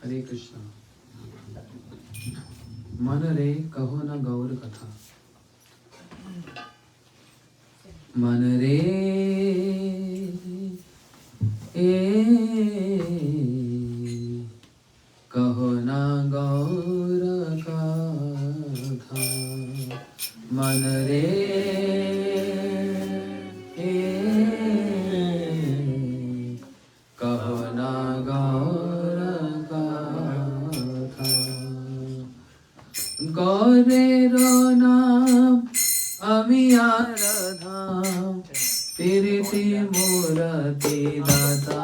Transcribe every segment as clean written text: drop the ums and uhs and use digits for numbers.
हरे कृष्ण। मन रे कहो न गौर कथा, मन रे कहो न गौर कथा, मन रे कहो न गौर कथा। गौरेर नाम আমি আরাধাম, প্রীতি মূরতি দাতা,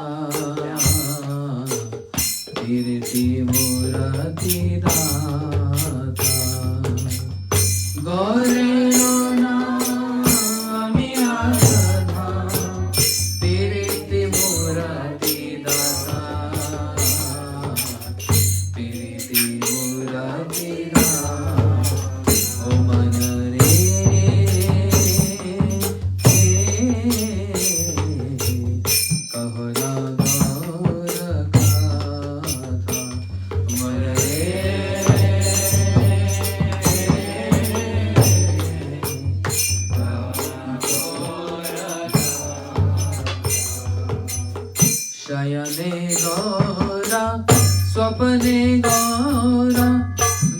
প্রীতি মূরতি দাতা। গৌরের নাম আমি আরাধাম, প্রীতি মূরতি দাতা, প্রীতি মূরতি দাতা। ও মন রে कहो ना गौर कथा, मन रे शयने गौरा स्वप्ने गौरा,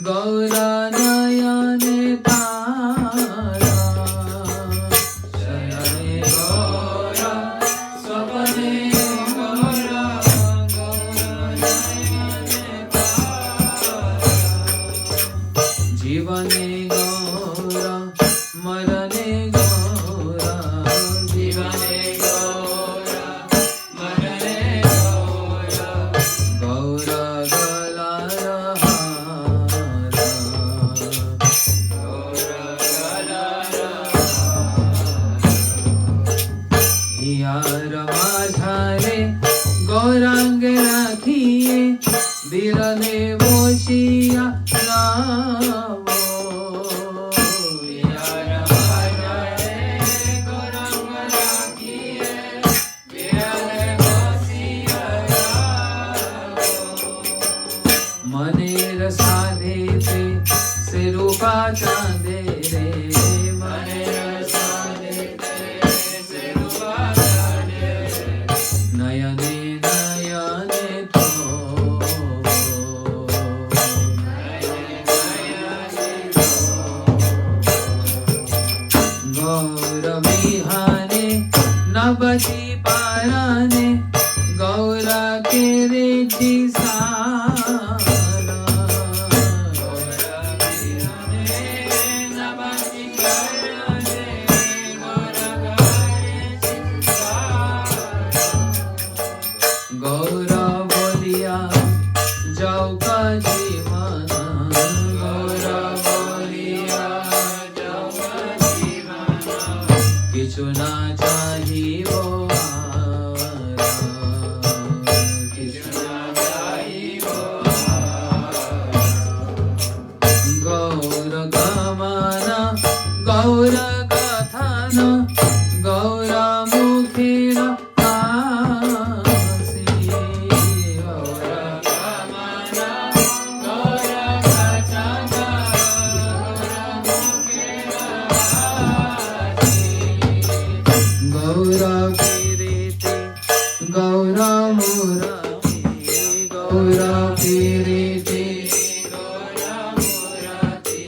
गौरा नयने तारा। शयने गौरा स्वप्ने गौरा, गौरा नयने तारा। जीवने गौरा मरणे गौरा, जीवने गौरा मरणे गौरा। गौरा गलार हारा, गौरा गलार हियार माझारे गौरांग राखिए, बिरले मोशिया रामो। हियार माझारे गौरांग राखिए, बिरले मोशिया रामो। मनेर साधे थे से रूपा चांदे रे, मनेर साधे थे से रूपा चांदे रे। नयने नयने तो, नयने नयने तो। गौर बिहाने न बची पाराने, गौरा के रेखी सारा। गौरा बिहाने न बची पाराने, गौरा का रेखी सारा। गौरा बोलिया जाओ का जीवन, गौरा बोलिया जाओ का जीवन। किछु ना चाहिए वो आरा, किछु ना चाहिए वो आरा। गौर गमना गौर कथन, गौरा मुखेर हासि। गौर गमना गौर कथन, गौरा मुखेर हासि। गौरा कीर्ति गौरा मुरारी, गौरा कीर्ति गौरा मुरारी।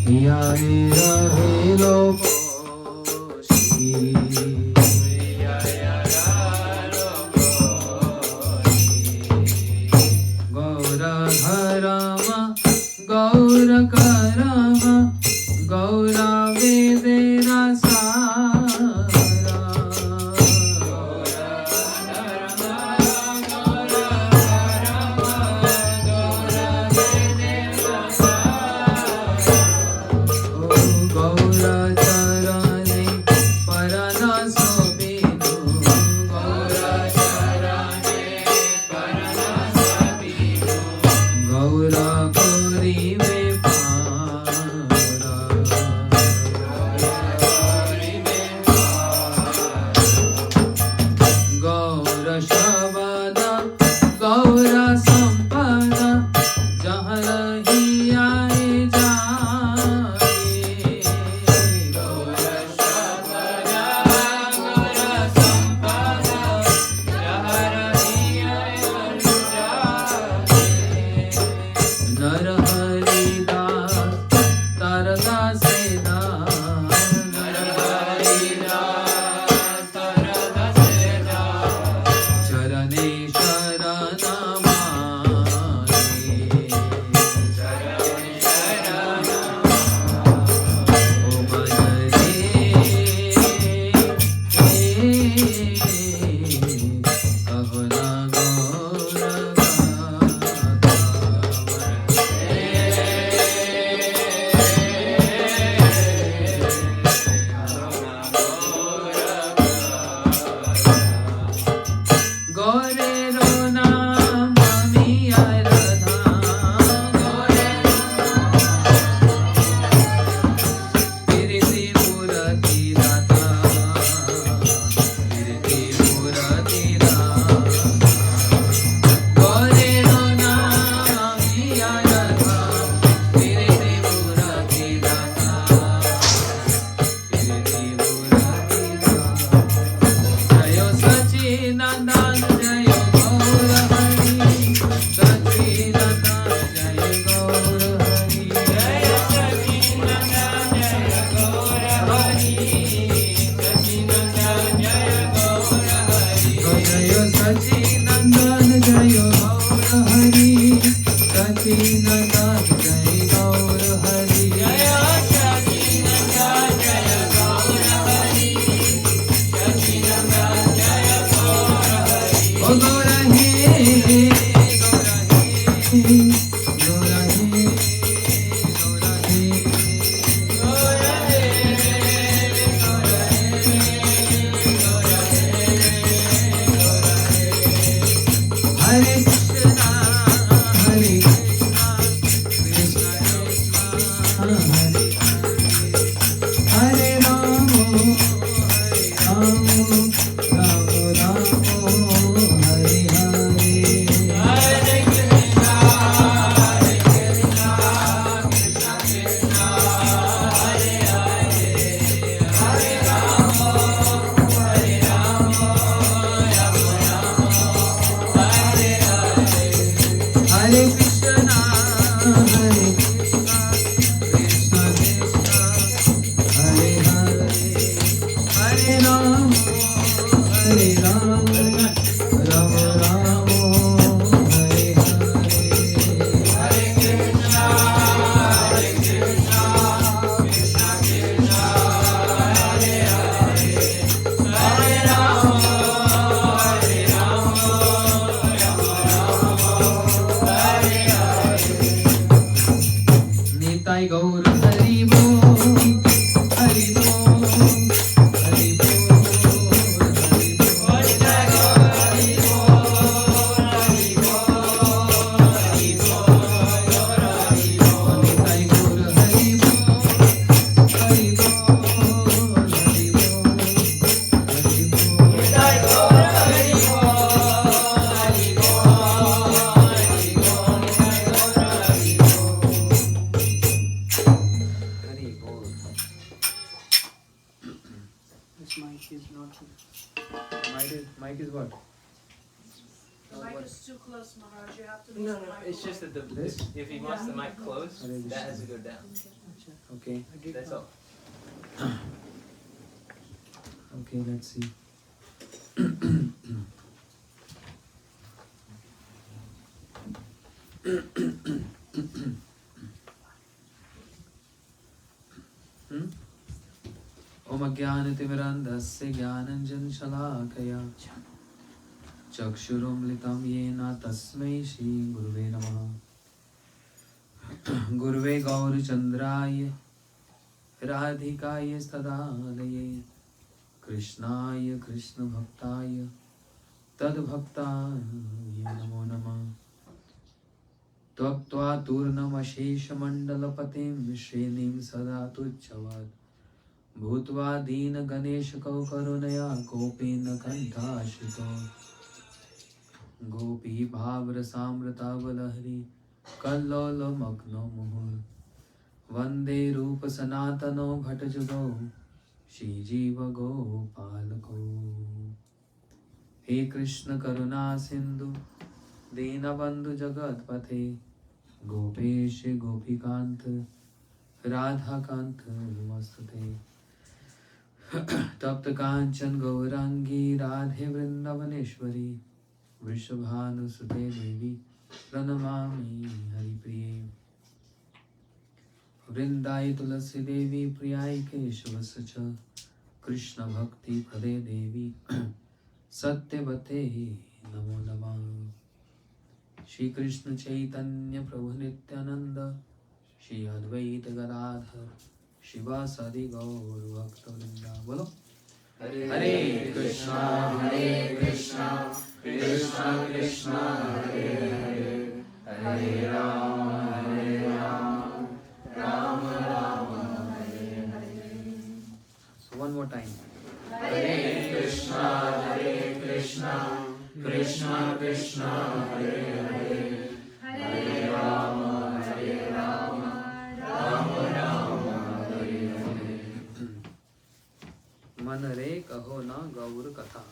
हिया रे रहे लोकोशी, हिया रे रहे लोकोशी। गौरा धरमा गौर करमा, गौरा वेदेरा सारा। गौरा धरमा गौरा करमा, गौरा वेदेरा सारा। ओ Gaura Mic is what? The mic is too close, Maharaj. You have to No, it's just that if he wants the mic close, that has to go down. Okay. That's all. Okay, let's see. ओम अज्ञानतिमिरान्धस्य ज्ञानञ्जनशलाकया चक्षुरुन्मिलितं येन तस्मै श्रीगुरुवे नमः। गुरुवे गौरचन्द्राय राधिकाय तदालये कृष्णाय कृष्णभक्ताय तद्भक्ताय नमो नमः। त्वक्त्वा तूर्णमशेषमण्डलपतिं श्रेणीं सदा तुच्छवात् भूत्वा दीनगणेशकौ करुणया Koppen कण्ठाश्रितो गोपीभावरसामृतावलहरी कल्लोलमग्नो मुहुः वन्दे रूपसनातनो भटजुगौ श्रीजीवगोपालकौ। हे कृष्ण करुणा सिन्धु दीनबन्धु जगत्पते गोपेश गोपीकान्त राधाकान्त नमस्तुते। तप्त कांचन गौरांगी राधे वृंदावनेश्वरी वृषभानुसुते देवी प्रणमामि हरिप्रिये। वृंदाय तुलसी देवी प्रियाय केशवस्य च कृष्ण भक्ति पदे देवी सत्यवते नमो नमः। श्री कृष्ण चैतन्य प्रभु नित्यानंद श्री अद्वैत गदाधर शिवासादि गौर भक्तवृंदा। बोलो हरे Krishna Krishna Krishna Hare Hare Hare Ram Ram Ram Hare Hare. So one more time. Hare Krishna Krishna Krishna Hare Hare Hare Ram Ram Ram Hare Hare. मन रे कहो ना गौर कथा।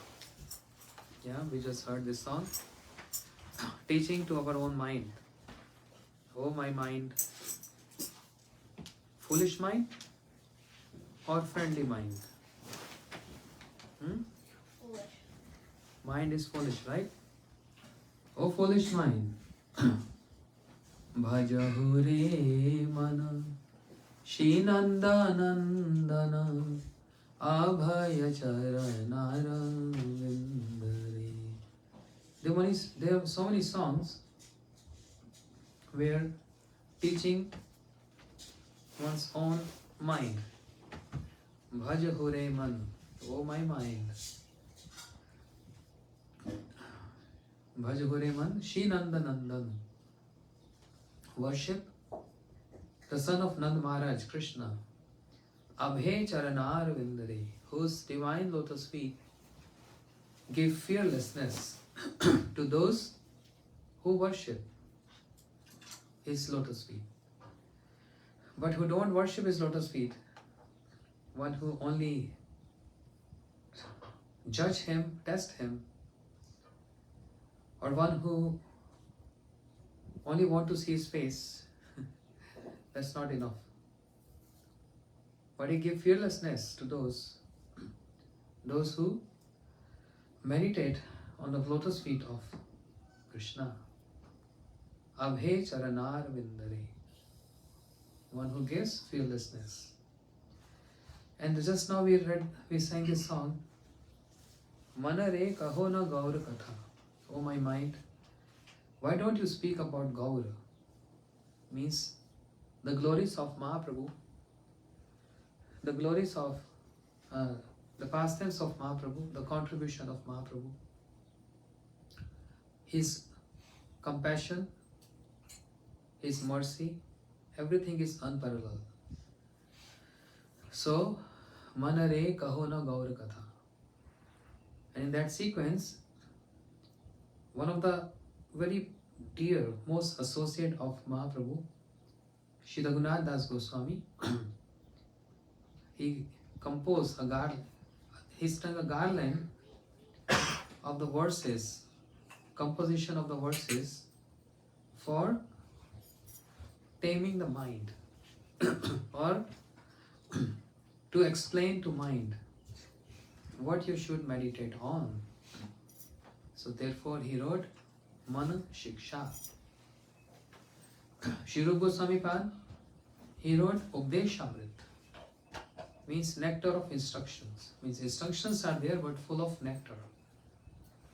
Yeah, we just heard this song. Teaching to our own mind. Oh my mind, foolish mind or friendly mind? foolish. Mind is foolish, right? Oh foolish mind. Bhajahu re mana Shri Nanda Nandana Abhaya Charanara Vindare. There are so many songs where teaching one's own mind. Bhajahu re mana, oh my mind. Bhaj Gore Man, Shri Nanda Nandan. Worship the son of Nand Maharaj, Krishna. Abhe Charanar Vindare, whose divine lotus feet give fearlessness to those who worship his lotus feet. But who don't worship his lotus feet, one who only judge him, test him, or one who only want to see his face, that's not enough. But he gives fearlessness to those who meditate on the lotus feet of Krishna. Abhe Charanar Vindare, one who gives fearlessness. And just now we sang this song, Manare kaho na Gaur Katha. Oh my mind, why don't you speak about Gaur? Means the glories of Mahaprabhu, the glories of the pastimes of Mahaprabhu, the contribution of Mahaprabhu, his compassion, his mercy, everything is unparalleled. So, Manare kaho na Gaur Katha. And in that sequence, one of the very dear, most associate of Mahaprabhu, Shri Raghunath Das Goswami, he composed a garland, he strung a garland of the verses, composition of the verses for taming the mind or to explain to mind what you should meditate on. So therefore he wrote Mana Shiksha. Shri Rupa Goswami Pad, he wrote Updeshamrit, means nectar of instructions. Means instructions are there but full of nectar.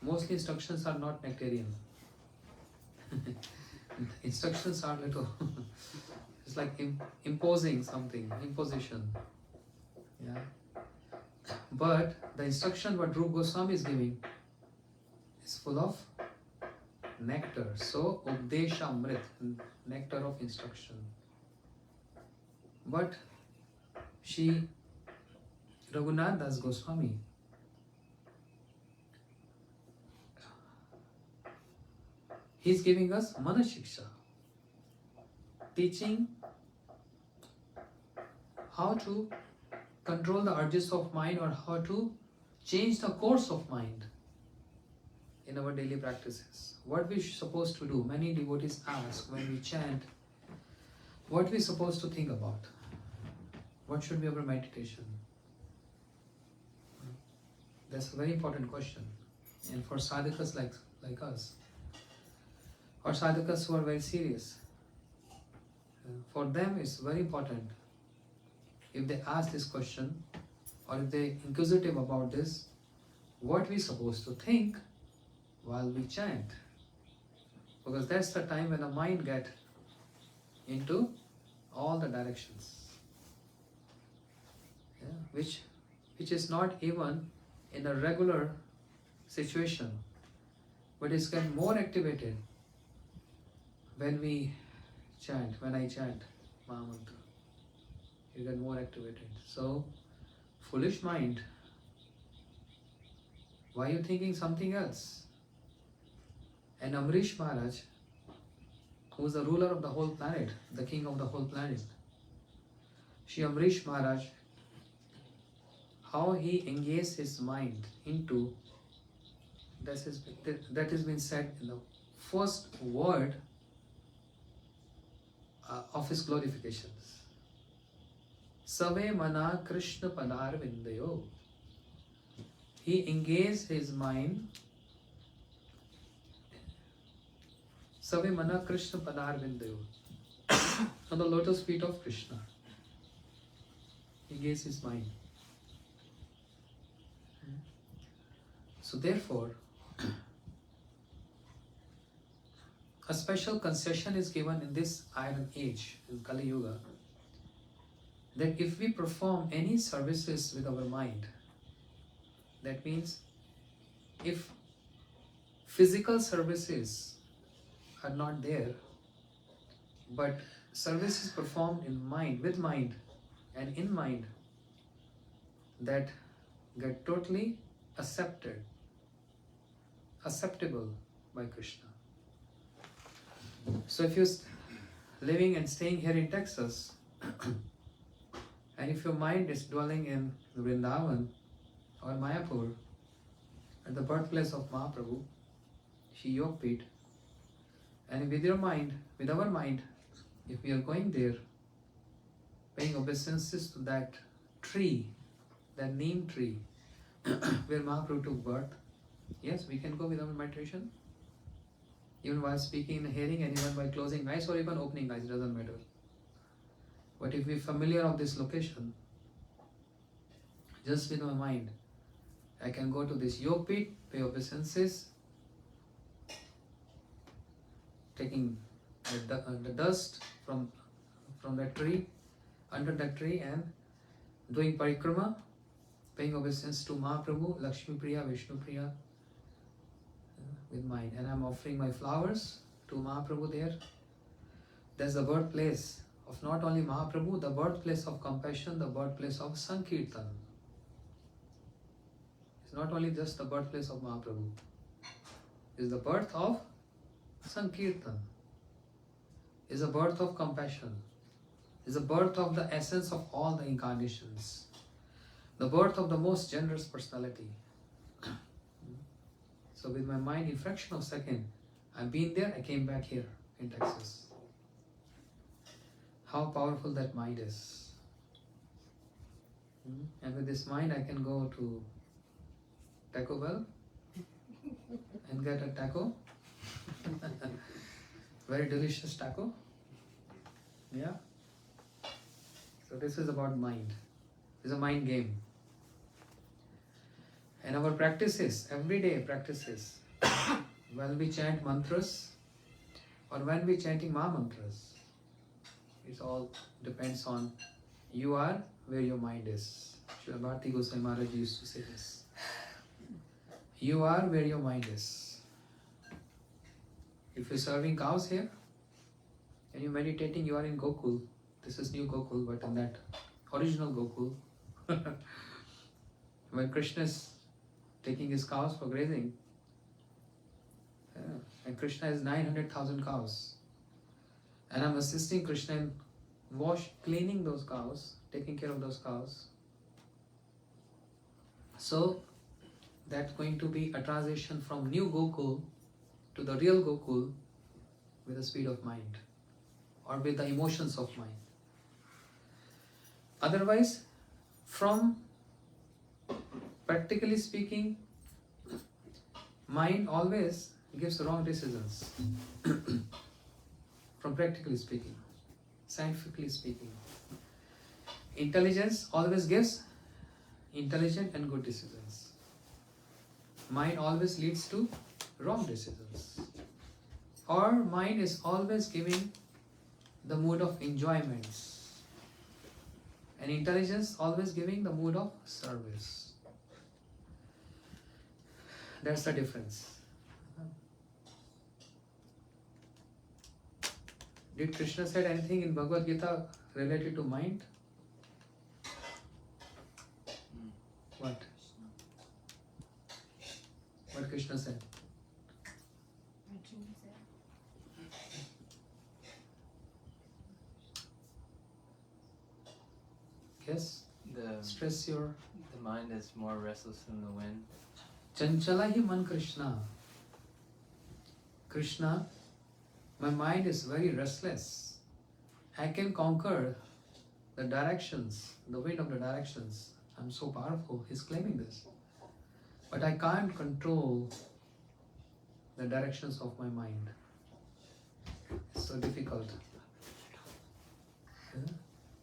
Mostly instructions are not nectarian. Instructions are little it's like imposing something, imposition. Yeah. But the instruction what Rupa Goswami is giving is full of nectar. So Updeshamrit, nectar of instruction. But Shri Raghunath Das Goswami, he is giving us Mana Shiksha, teaching how to control the urges of mind or how to change the course of mind in our daily practices. What we supposed to do? Many devotees ask when we chant, what we supposed to think about? What should be our meditation? That's a very important question. And for sadhakas like us, or sadhakas who are very serious, for them it's very important. If they ask this question, or if they inquisitive about this, what we supposed to think while we chant, because that's the time when the mind get into all the directions, which is not even in a regular situation, but it's get more activated when we chant, when I chant Mahamantra. You get more activated. So, foolish mind, why are you thinking something else? And Amrish Maharaj, who is the ruler of the whole planet, the king of the whole planet, Shri Amrish Maharaj, how he engaged his mind into, that has been said in the first word of his glorifications. Save mana Krishna padar vindayo. He engaged his mind. Save mana Krishna padar vindayo. On the lotus feet of Krishna. He engaged his mind. So therefore, a special concession is given in this iron age, in Kali Yuga, that if we perform any services with our mind, that means if physical services are not there, but services performed in mind, with mind and in mind, that get totally acceptable by Krishna. So if you're living and staying here in Texas, and if your mind is dwelling in Vrindavan or Mayapur, at the birthplace of Mahaprabhu, Shri Yogpit, and with your mind, with our mind, if we are going there, paying obeisances to that tree, that neem tree, where Mahaprabhu took birth, yes, we can go without meditation. Even while speaking in a hearing, and even by closing eyes or even opening eyes, it doesn't matter. But if we're familiar of this location, just with my mind, I can go to this Yogpit, pay obeisances, taking the dust from that tree, under that tree, and doing parikrama, paying obeisance to Mahaprabhu, Lakshmi Priya, Vishnu Priya, with mine. And I'm offering my flowers to Mahaprabhu there. That's the birthplace of not only Mahaprabhu, the birthplace of compassion, the birthplace of Sankirtan. It's not only just the birthplace of Mahaprabhu. It's the birth of Sankirtan. It's the birth of compassion. It's the birth of the essence of all the incarnations. The birth of the most generous personality. So with my mind, in fraction of a second, I've been there, I came back here in Texas. How powerful that mind is. And with this mind, I can go to Taco Bell and get a taco. Very delicious taco. Yeah. So this is about mind. It's a mind game. And our practices, everyday practices, when we chant mantras or when we chanting Maha mantras, it all depends on you are where your mind is. Srila Bharati Goswami Maharaj used to say this. You are where your mind is. If you're serving cows here and you're meditating, you are in Gokul. This is new Gokul, but in that original Gokul, when Krishna is taking his cows for grazing, and Krishna has 900,000 cows, and I'm assisting Krishna in cleaning those cows, taking care of those cows. So that's going to be a transition from new Gokul to the real Gokul with the speed of mind or with the emotions of mind. Otherwise, from practically speaking, mind always gives wrong decisions. From practically speaking, scientifically speaking, intelligence always gives intelligent and good decisions. Mind always leads to wrong decisions. Or mind is always giving the mood of enjoyments. And intelligence always giving the mood of service. That's the difference. Did Krishna said anything in Bhagavad Gita related to mind? What? What Krishna said? Yes? Stress your... The mind is more restless than the wind. Chanchala hi man Krishna. Krishna, my mind is very restless. I can conquer the directions, the wind of the directions. I'm so powerful. He's claiming this. But I can't control the directions of my mind. It's so difficult. Yeah?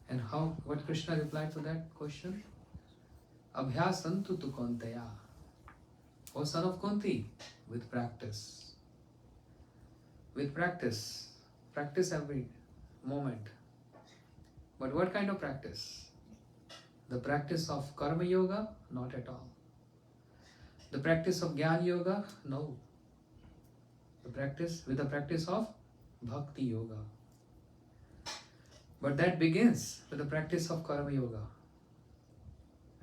And what Krishna replied to that question? Abhyasantu tu Kaunteya. O son of Kunti, with practice. With practice. Practice every moment. But what kind of practice? The practice of Karma Yoga? Not at all. The practice of Jnana Yoga? No. with the practice of Bhakti Yoga. But that begins with the practice of Karma Yoga.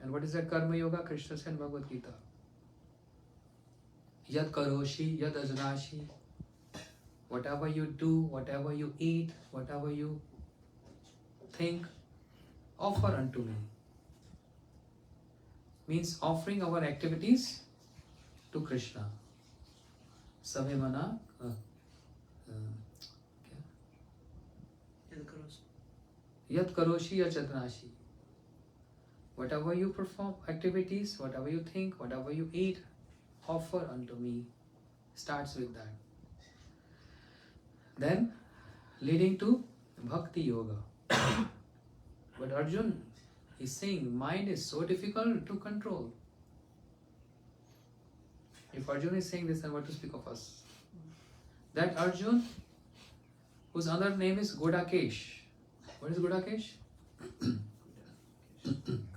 And what is that Karma Yoga? Krishna said in Bhagavad Gita. Yad karoshi, yad ajnashi. Whatever you do, whatever you eat, whatever you think, offer unto me. Means offering our activities to Krishna. Sabhe mana yad karoshi, yad ajnashi. Whatever you perform, activities, whatever you think, whatever you eat, offer unto me. Starts with that. Then, leading to Bhakti Yoga. But Arjun is saying, mind is so difficult to control. If Arjun is saying this, then what to speak of us? That Arjun, whose other name is Godakesh. What is Godakesh?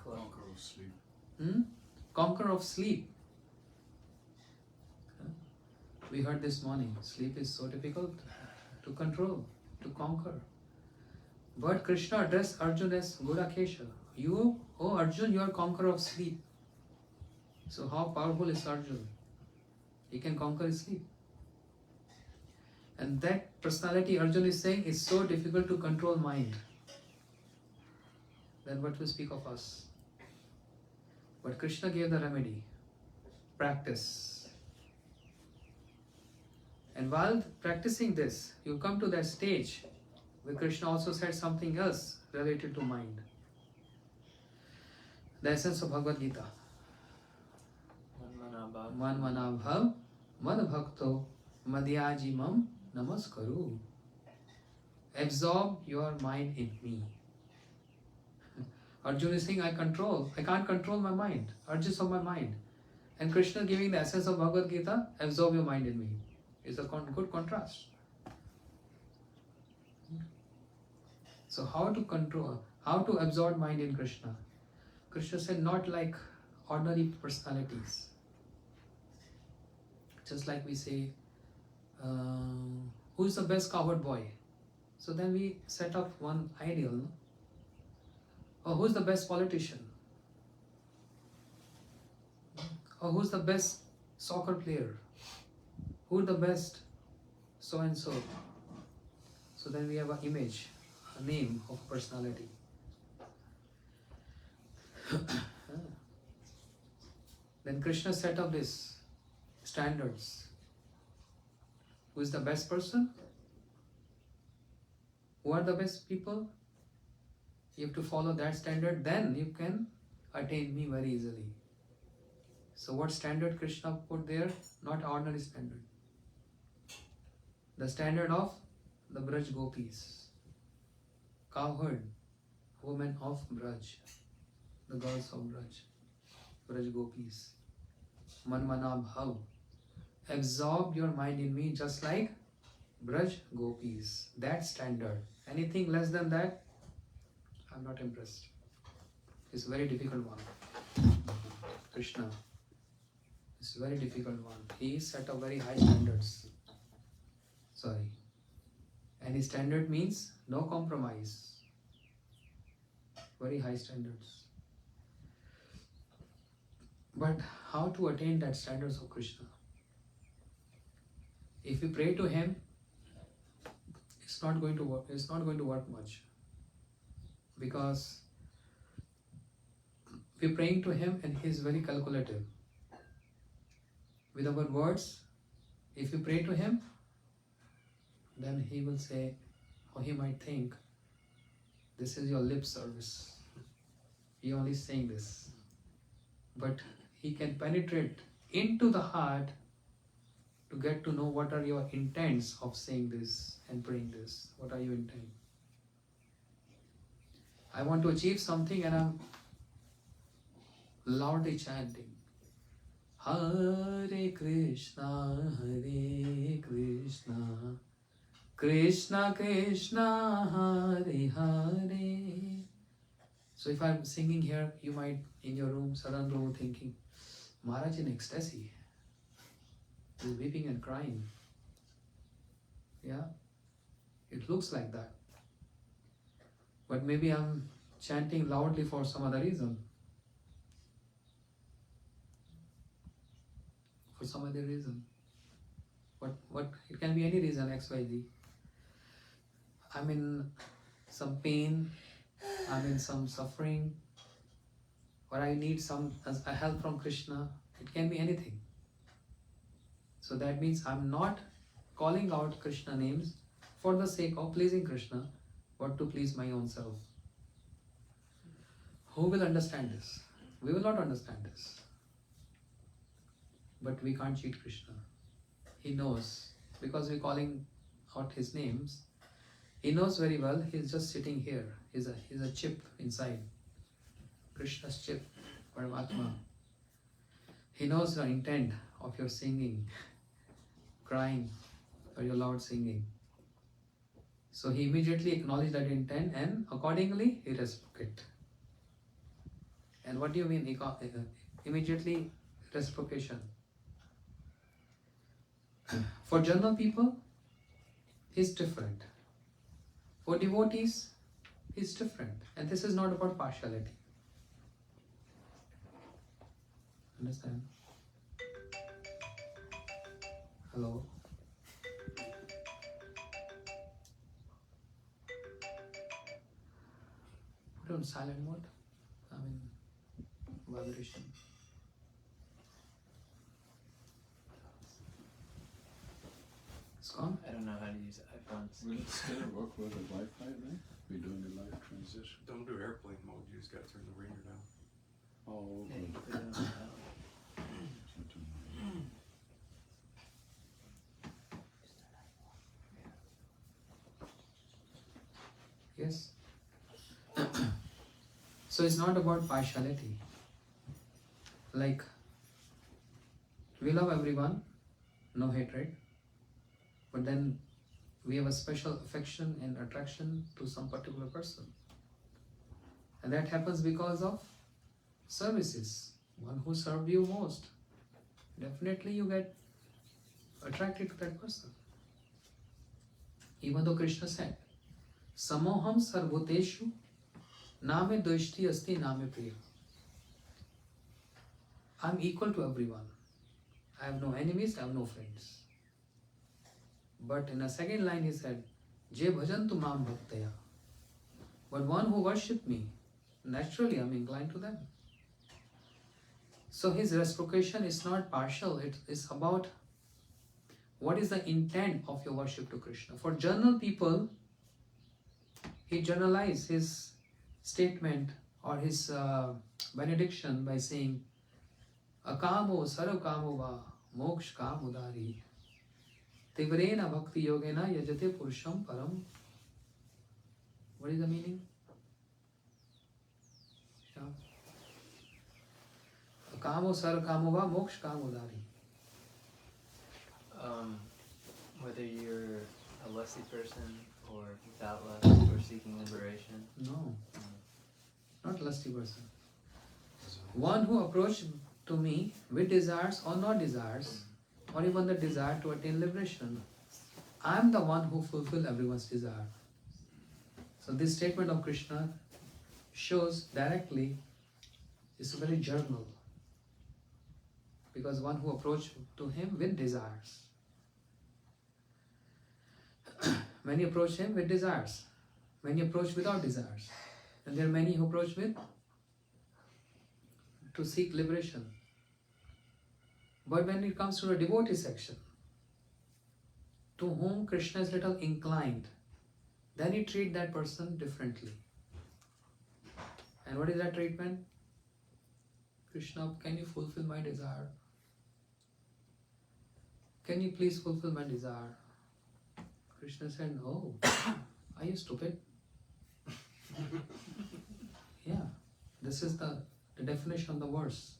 Conqueror of sleep. Conqueror of sleep. We heard this morning, sleep is so difficult to control, to conquer. But Krishna addressed Arjun as Godakesha. You, oh Arjun, you are conqueror of sleep. So how powerful is Arjun? He can conquer his sleep. And that personality Arjun is saying is so difficult to control mind. Then what will speak of us? But Krishna gave the remedy. Practice. And while practicing this, you come to that stage where Krishna also said something else related to mind. The essence of Bhagavad Gita. Man manabhav, mad bhakto, madhyajimam namaskaru. Absorb your mind in me. Arjuna is saying, I can't control my mind, urges of my mind. And Krishna giving the essence of Bhagavad Gita, absorb your mind in me. Is a good contrast. So how to absorb mind in Krishna? Krishna said not like ordinary personalities. Just like we say, who is the best cowherd boy? So then we set up one ideal. No? Or who is the best politician? Or who is the best soccer player? Who is the best so and so? So then we have an image, a name of a personality. Then Krishna set up these standards. Who is the best person? Who are the best people? You have to follow that standard, then you can attain me very easily. So what standard Krishna put there? Not ordinary standard. The standard of the Braj Gopis. Cowherd, women of Braj. The girls of Braj. Braj Gopis. Manmana bhav. Absorb your mind in me just like Braj Gopis. That standard. Anything less than that, I'm not impressed. It's a very difficult one. Krishna. It's a very difficult one. He set up very high standards. Sorry. And his standard means no compromise. Very high standards. But how to attain that standards of Krishna? If we pray to him, it's not going to work. It's not going to work much. Because we're praying to him and he is very calculative. With our words, if you pray to him, then he will say, or he might think, this is your lip service. He only saying this. But he can penetrate into the heart to get to know what are your intents of saying this and praying this. What are you intent? I want to achieve something and I'm loudly chanting. Hare Krishna, Krishna Krishna, Hare Hare. So if I'm singing here, you might in your room, southern room, thinking, Maharaj in ecstasy. He's weeping and crying. Yeah, it looks like that. But maybe I'm chanting loudly for some other reason. For some other reason. What it can be any reason, XYZ. I'm in some pain, I'm in some suffering, or I need some a help from Krishna. It can be anything. So that means I'm not calling out Krishna names for the sake of pleasing Krishna, but to please my own self. Who will understand this? We will not understand this. But we can't cheat Krishna. He knows, because we're calling out his names. He knows very well. He's just sitting here. He's a chip inside. Krishna's chip, Paramatma. He knows the intent of your singing, crying, or your loud singing. So he immediately acknowledged that intent and accordingly he reciprocated. And what do you mean immediately reciprocation? For general people, it's different. For devotees, it's different. And this is not about partiality. Understand? Hello? Put it on silent mode. I mean, vibration. It's gone? I don't know how to use iPhones. Will it still work with the Wi-Fi then? We're doing the live transition. Don't do airplane mode, you just gotta turn the ringer down. Oh, Yeah, you okay. put it on the Yes. So it's not about partiality. Like, we love everyone, no hatred, but then we have a special affection and attraction to some particular person. And that happens because of services. One who served you most. Definitely you get attracted to that person. Even though Krishna said, Samoham sarvoteshu name doishti asti name priya. I'm equal to everyone. I have no enemies, I have no friends. But in a second line he said, Je bhajantu mam bhaktaya. But one who worship me, naturally I'm inclined to them. So his reciprocation is not partial, it is about what is the intent of your worship to Krishna. For general people, he generalized his statement or his benediction by saying, Akamo sarvakamo va moksha kamudari tivrena bhakti yogena yajate purusham param. What is the meaning? Yeah. Akamo sarvakamo va moksha kamudari. Whether you're a lusty person or without lust or seeking liberation. No, not lusty person. One who approached to me with desires or not desires, or even the desire to attain liberation. I am the one who fulfills everyone's desire. So this statement of Krishna shows directly it's very general. Because one who approached to him with desires. Many approach him with desires. Many approach without desires. And there are many who approach with to seek liberation. But when it comes to the devotee section, to whom Krishna is little inclined, then he treats that person differently. And what is that treatment? Krishna, can you fulfill my desire? Can you please fulfill my desire? Krishna said, no. Are you stupid? Yeah, this is the definition of the verse.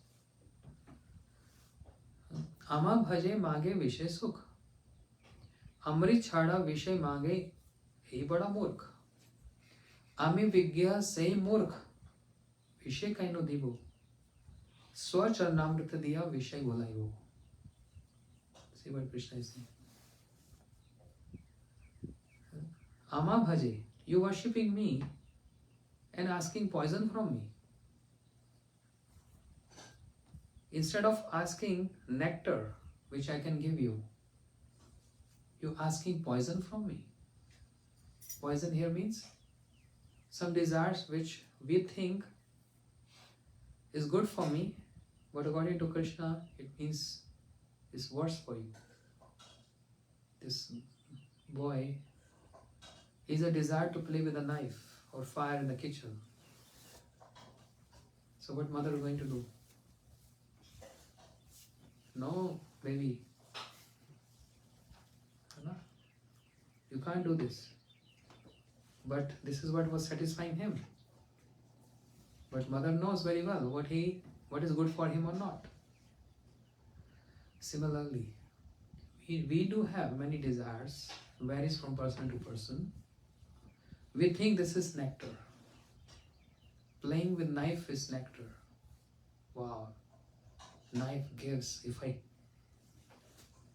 Ama bhaje mage vishay sukh. Amrit chhada vishay mage hi bada murkh. Ami vigya say murkh. Vishay kaino dibo. Swa charnamrita diya vishay bolayo. See what Krishna is saying. Ama bhaje, you worshipping me and asking poison from me. Instead of asking nectar, which I can give you, you asking poison from me. Poison here means some desires which we think is good for me, but according to Krishna, it means it's worse for you. This boy is a desire to play with a knife or fire in the kitchen. So what mother is going to do? No, baby. You can't do this. But this is what was satisfying him. But mother knows very well what is good for him or not. Similarly, we do have many desires, varies from person to person. We think this is nectar. Playing with knife is nectar. Wow, knife gives, if I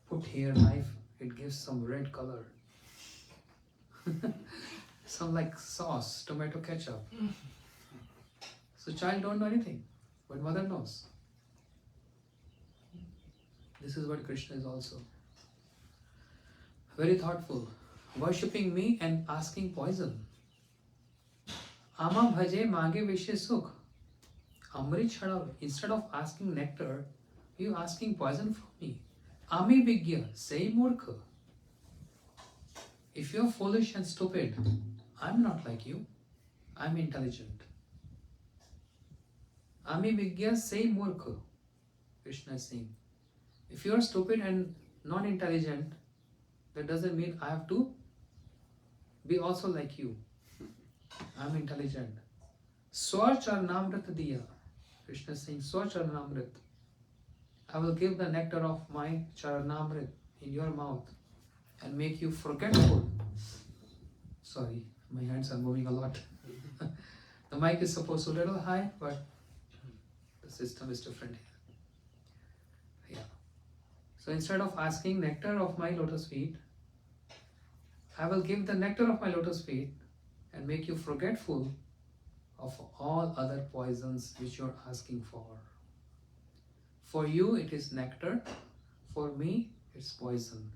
put here knife, it gives some red color. Some like sauce, tomato ketchup. So child don't know anything, but mother knows. This is what Krishna is also. Very thoughtful. Worshipping me and asking poison. Ama bhaje mage vishe sukh. Amrit chhadav. Instead of asking nectar, you asking poison from me. Ami vigya, say murkha. If you're foolish and stupid, I'm not like you. I'm intelligent. Ami vigya, say murkha. Krishna is saying. If you're stupid and non-intelligent, that doesn't mean I have to be also like you. I'm intelligent. Swacharnamrit diya. Krishna is saying, Swacharnamrit. I will give the nectar of my charnamrit in your mouth and make you forgetful. Sorry, my hands are moving a lot. The mic is supposed to be a little high, but the system is different here. Yeah. So instead of asking nectar of my lotus feet, I will give the nectar of my lotus feet and make you forgetful of all other poisons which you are asking for. For you it is nectar, for me it's poison.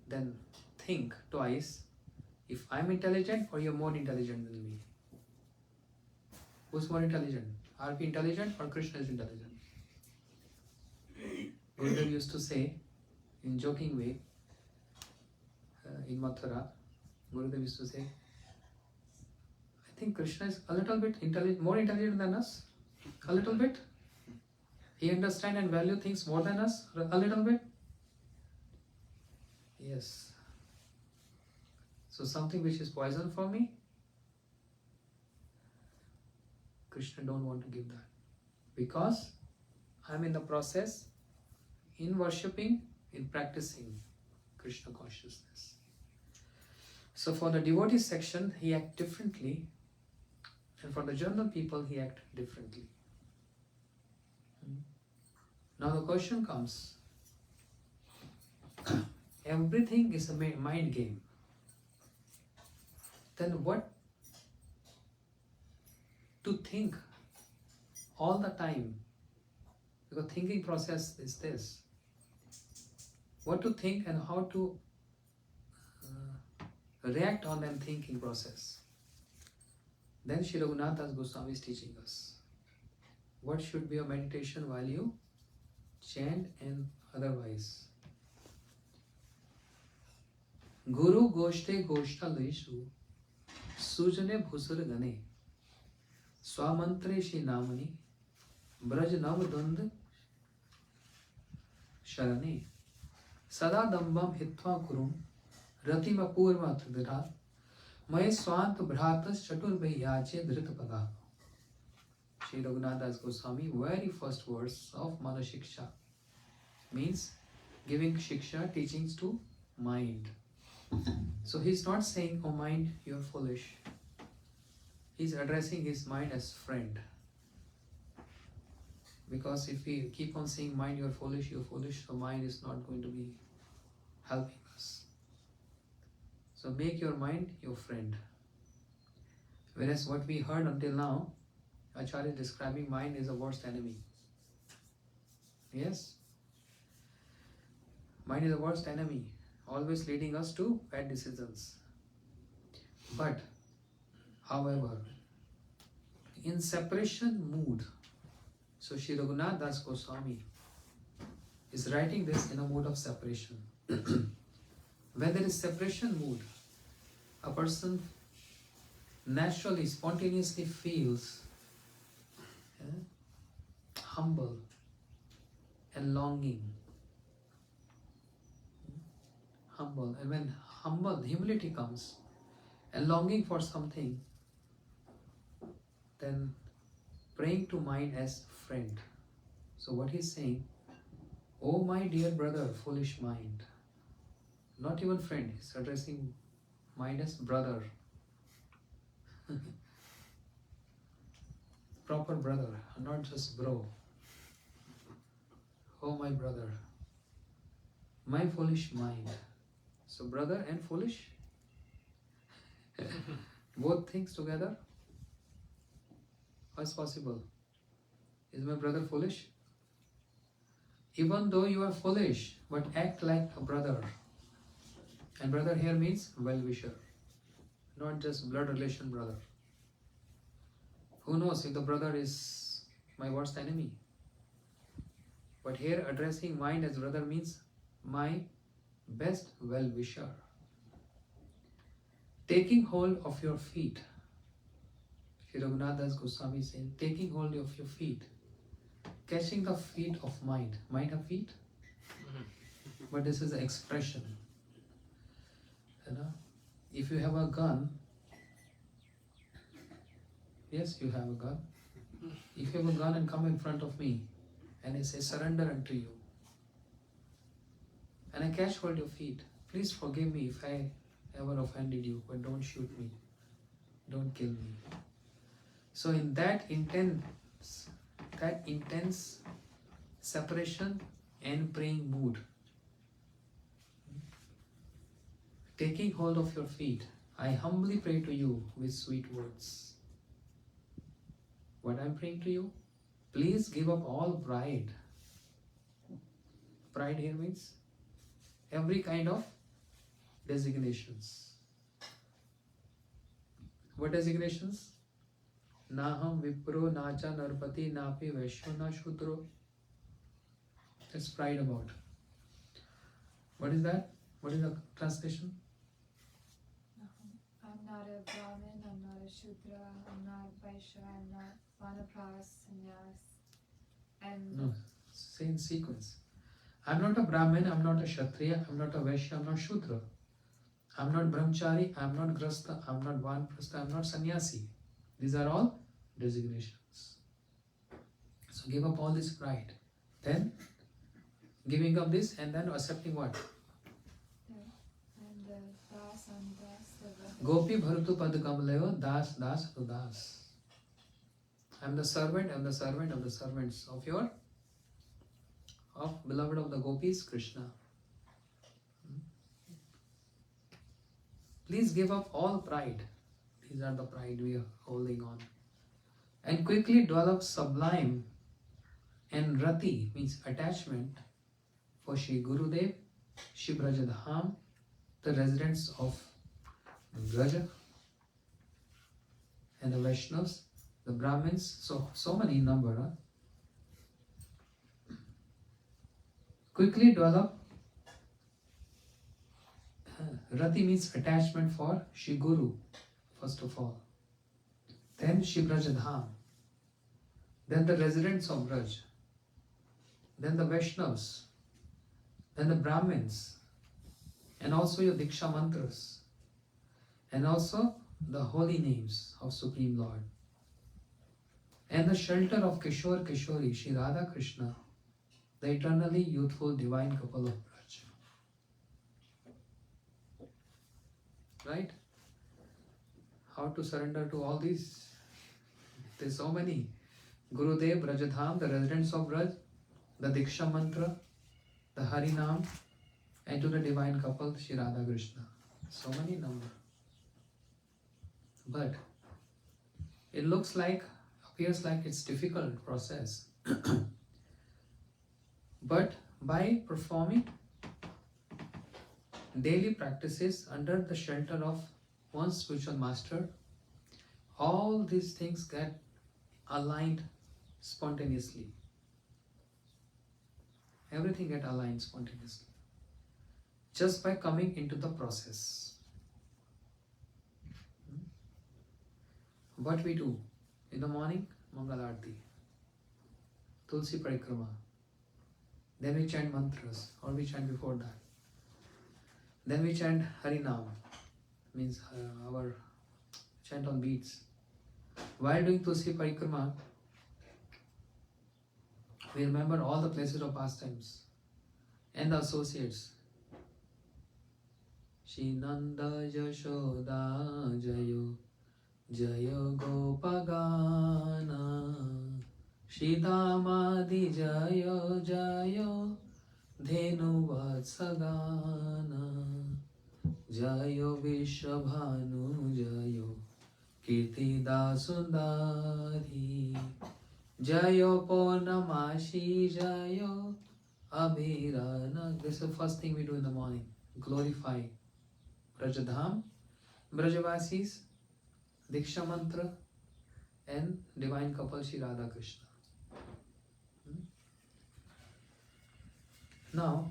Then think twice if I'm intelligent or you're more intelligent than me. Who's more intelligent? Are we intelligent or Krishna is intelligent? Gurudev used to say in joking way, in Mathura, Gurudev used to say, I think Krishna is a little bit more intelligent than us. A little bit. He understands and value things more than us. A little bit. Yes. So something which is poison for me, Krishna don't want to give that. Because I'm in the process, in worshipping, in practicing Krishna consciousness. So for the devotee section, he act differently, and for the general people, he act differently. Now the question comes, everything is a mind game. Then what to think all the time? Because thinking process is this. What to think and how to react on that thinking process. Then Sri Raghunath Goswami is teaching us what should be your meditation while you chant and otherwise. Guru Goshte Goshta Leshu Sujane Bhusur Gane Swamantre Shi Namani Braj Navdand Sharane Sada Dambam Hitva Kurum Ratima Purva Tridra May Swant Bhratas Chatur Bhyache Dhritapada. Sri Raghunath Das Goswami, very first verse of Mana Shiksha, means giving Shiksha, teachings to mind. So he's not saying, oh mind, you're foolish. He's addressing his mind as friend. Because if we keep on saying mind, you're foolish, so mind is not going to be helping us. So make your mind your friend. Whereas what we heard until now, Acharya is describing mind is the worst enemy. Yes? Mind is the worst enemy, always leading us to bad decisions. But, however, in separation mood, so Sri Raghunath Das Goswami is writing this in a mood of separation. When there is separation mood, a person naturally, spontaneously feels humble and longing. Humble. And when humility comes and longing for something, then praying to mind as friend. So what he's saying, oh my dear brother, foolish mind. Not even friend, he's addressing mind as brother. Proper brother, not just bro. Oh my brother, my foolish mind. So brother and foolish, both things together. How is possible? Is my brother foolish? Even though you are foolish, but act like a brother. And brother here means well-wisher, not just blood relation brother. Who knows if the brother is my worst enemy? But here addressing mind as brother means my best well-wisher. Taking hold of your feet. Sri Raghunath Das Goswami is saying, taking hold of your feet. Catching the feet of mind. Mind have feet? But this is an expression. You know? If you have a gun, yes, you have a gun. If you have a gun and come in front of me and I say, surrender unto you, and I catch hold of your feet, please forgive me if I ever offended you, but don't shoot me, don't kill me. So in that intense separation and praying mood, taking hold of your feet, I humbly pray to you with sweet words. What I'm praying to you? Please give up all pride. Pride here means every kind of designations. What designations? Naham Vipro, Nacha Narpati, Napi Vaishyo, Na Shudro. That's pride about. What is that? What is the translation? I'm not a Brahmin, I'm not a Shudra, I'm not Vaishya, I'm not Vanapras, Sannyas. And No, same sequence. I'm not a Brahmin, I'm not a Kshatriya, I'm not a Vaishya, I'm not Shudra. I'm not Brahmachari, I'm not Grasta, I'm not Vanprastha, I'm not Sannyasi. These are all designations. So give up all this pride. Then giving up this and then accepting what? the Das and Das, the Gopi Bharatu Pad Kamalayo Das Das to Das. I'm the servant, I'm the servant of the servants of your, of beloved of the gopis, Krishna. Please give up all pride. These are the pride we are holding on. And quickly develop sublime and rati means attachment for Shri Gurudev, Shri Brajadham, the residents of Braja, and the Vaishnavas, the Brahmins, so many in number. Quickly develop. Rati means attachment for Shri Guru, first of all. Then Shri Brajadham. Then the residents of Braj. Then the Vaishnavas. Then the Brahmins. And also your Diksha mantras. And also the holy names of Supreme Lord. And the shelter of Kishore Kishori, Shri Radha Krishna, the eternally youthful divine couple of Braj. Right? How to surrender to all these? There's so many. Gurudev, Brajadham, the residents of Braj, the Diksha mantra, the Harinam, and to the divine couple, Shri Radha Krishna. So many number. But it looks like, appears like it's difficult process. But by performing daily practices under the shelter of one spiritual master, all these things get aligned spontaneously. Everything get aligned spontaneously. Just by coming into the process. What we do in the morning, Mangal Aarti, Tulsi Parikrama, then we chant mantras, or we chant before that. Then we chant Harinam, means our chant on beats. While doing Tulsi Parikrama, we remember all the places of pastimes and the associates. Shri Nanda Yashoda Jayo Jayo Gopagana Shri Damadi Jayo Jayo Dhenu Vatsagana Jayo Vishabhanu Jayo Kirtida Sundari Jayo Purnamashi Jayo Abhirana. This is the first thing we do in the morning. Glorify Brajadham, Brajavasis, Diksha Mantra, and Divine Couple Shri Radha Krishna. Now,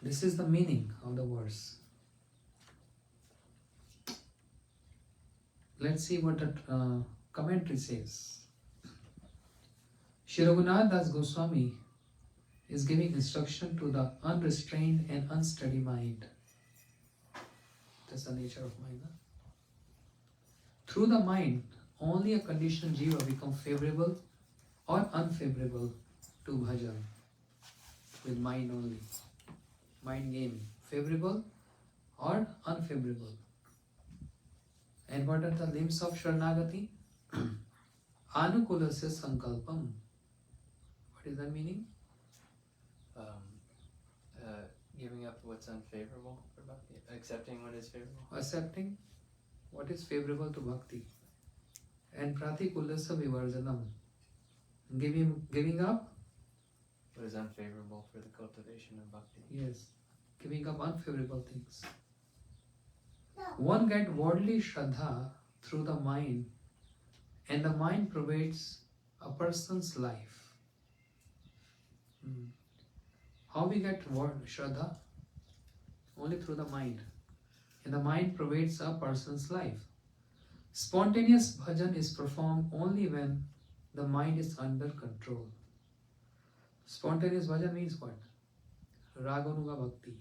this is the meaning of the verse. Let's see what the commentary says. Shri Raghunath Das Goswami is giving instruction to the unrestrained and unsteady mind. That's the nature of mind. Huh? Through the mind, only a conditioned jiva becomes favorable or unfavorable to bhajan. With mind only. Mind game. Favorable or unfavorable. And what are the limbs of Sharanagati? Anukulasya sankalpam. What is that meaning? Giving up what's unfavorable for bhakti, accepting what is favorable. Accepting what is favorable to bhakti. And pratikulasya vivarjanam. Giving up What is unfavorable for the cultivation of bhakti. Yes, giving up unfavorable things. One gets worldly shraddha through the mind, and the mind pervades a person's life. How we get shraddha? Only through the mind. And the mind pervades a person's life. Spontaneous bhajan is performed only when the mind is under control. Spontaneous bhajan means what? Raganuga bhakti.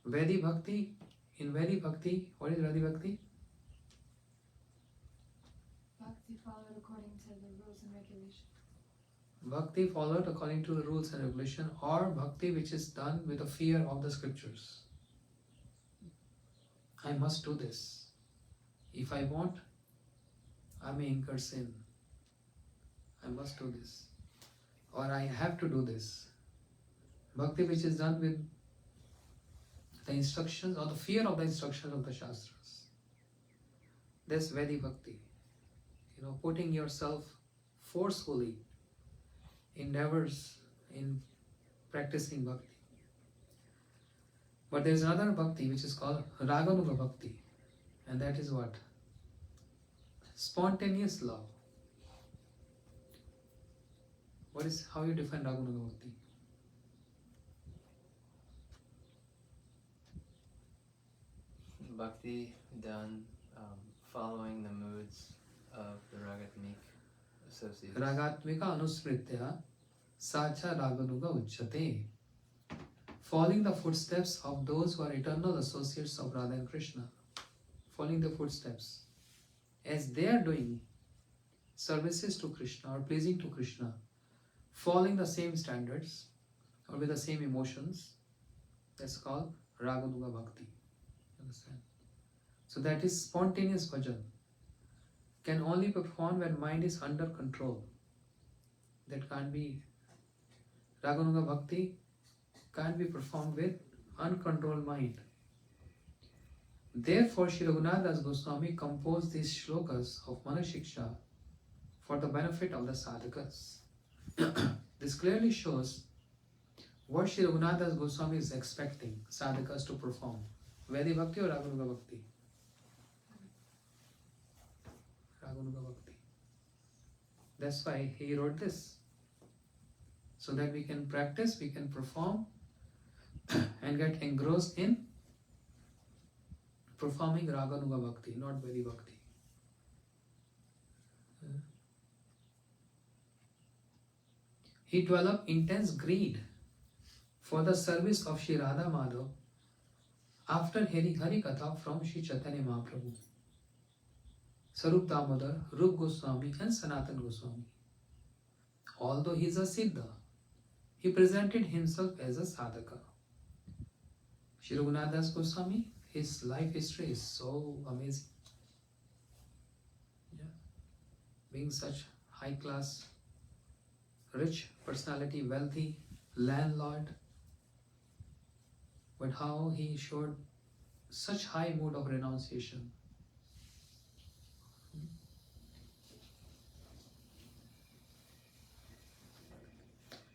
Vedi bhakti, in Vedi bhakti, what is Vedi bhakti? Bhakti followed according to the rules and regulations. Bhakti followed according to the rules and regulation, or bhakti which is done with the fear of the scriptures. I must do this. If I won't, I may incur sin. I must do this. Or I have to do this. Bhakti which is done with the instructions or the fear of the instructions of the Shastras. That's Vedi bhakti. Putting yourself forcefully endeavors in practicing bhakti. But there is another bhakti which is called Raganuga bhakti, and that is what? Spontaneous love. How you define Raganuga bhakti? Bhakti done following the moods of the Ragatmik associates. Ragatmika anusmritya sacha raganuga uchyate. Following the footsteps of those who are eternal associates of Radha and Krishna. Following the footsteps. As they are doing services to Krishna or pleasing to Krishna, following the same standards or with the same emotions, that's called Raganuga Bhakti. Understand? So that is spontaneous bhajan. Can only be performed when mind is under control. That can't be. Raganuga Bhakti can't be performed with uncontrolled mind. Therefore, Sri Raghunath Das Goswami composed these shlokas of Manashiksha for the benefit of the sadhakas. This clearly shows what Sri Raghunath Das Goswami is expecting sadhakas to perform. Vedi Bhakti or Raganuga Bhakti? Raganuga Bhakti. That's why he wrote this. So that we can practice, we can perform and get engrossed in performing Raganuga Bhakti, not Vedi Bhakti. He developed intense greed for the service of Sri Radha Madhav after hearing Harikatha from Sri Chaitanya Mahaprabhu, Sarup Damodar, Rup Goswami and Sanatan Goswami. Although he is a Siddha, he presented himself as a sadhaka. Sri Raghunath Das Goswami, his life history is so amazing. Yeah. Being such high class, rich personality, wealthy, landlord, but how he showed such high mood of renunciation.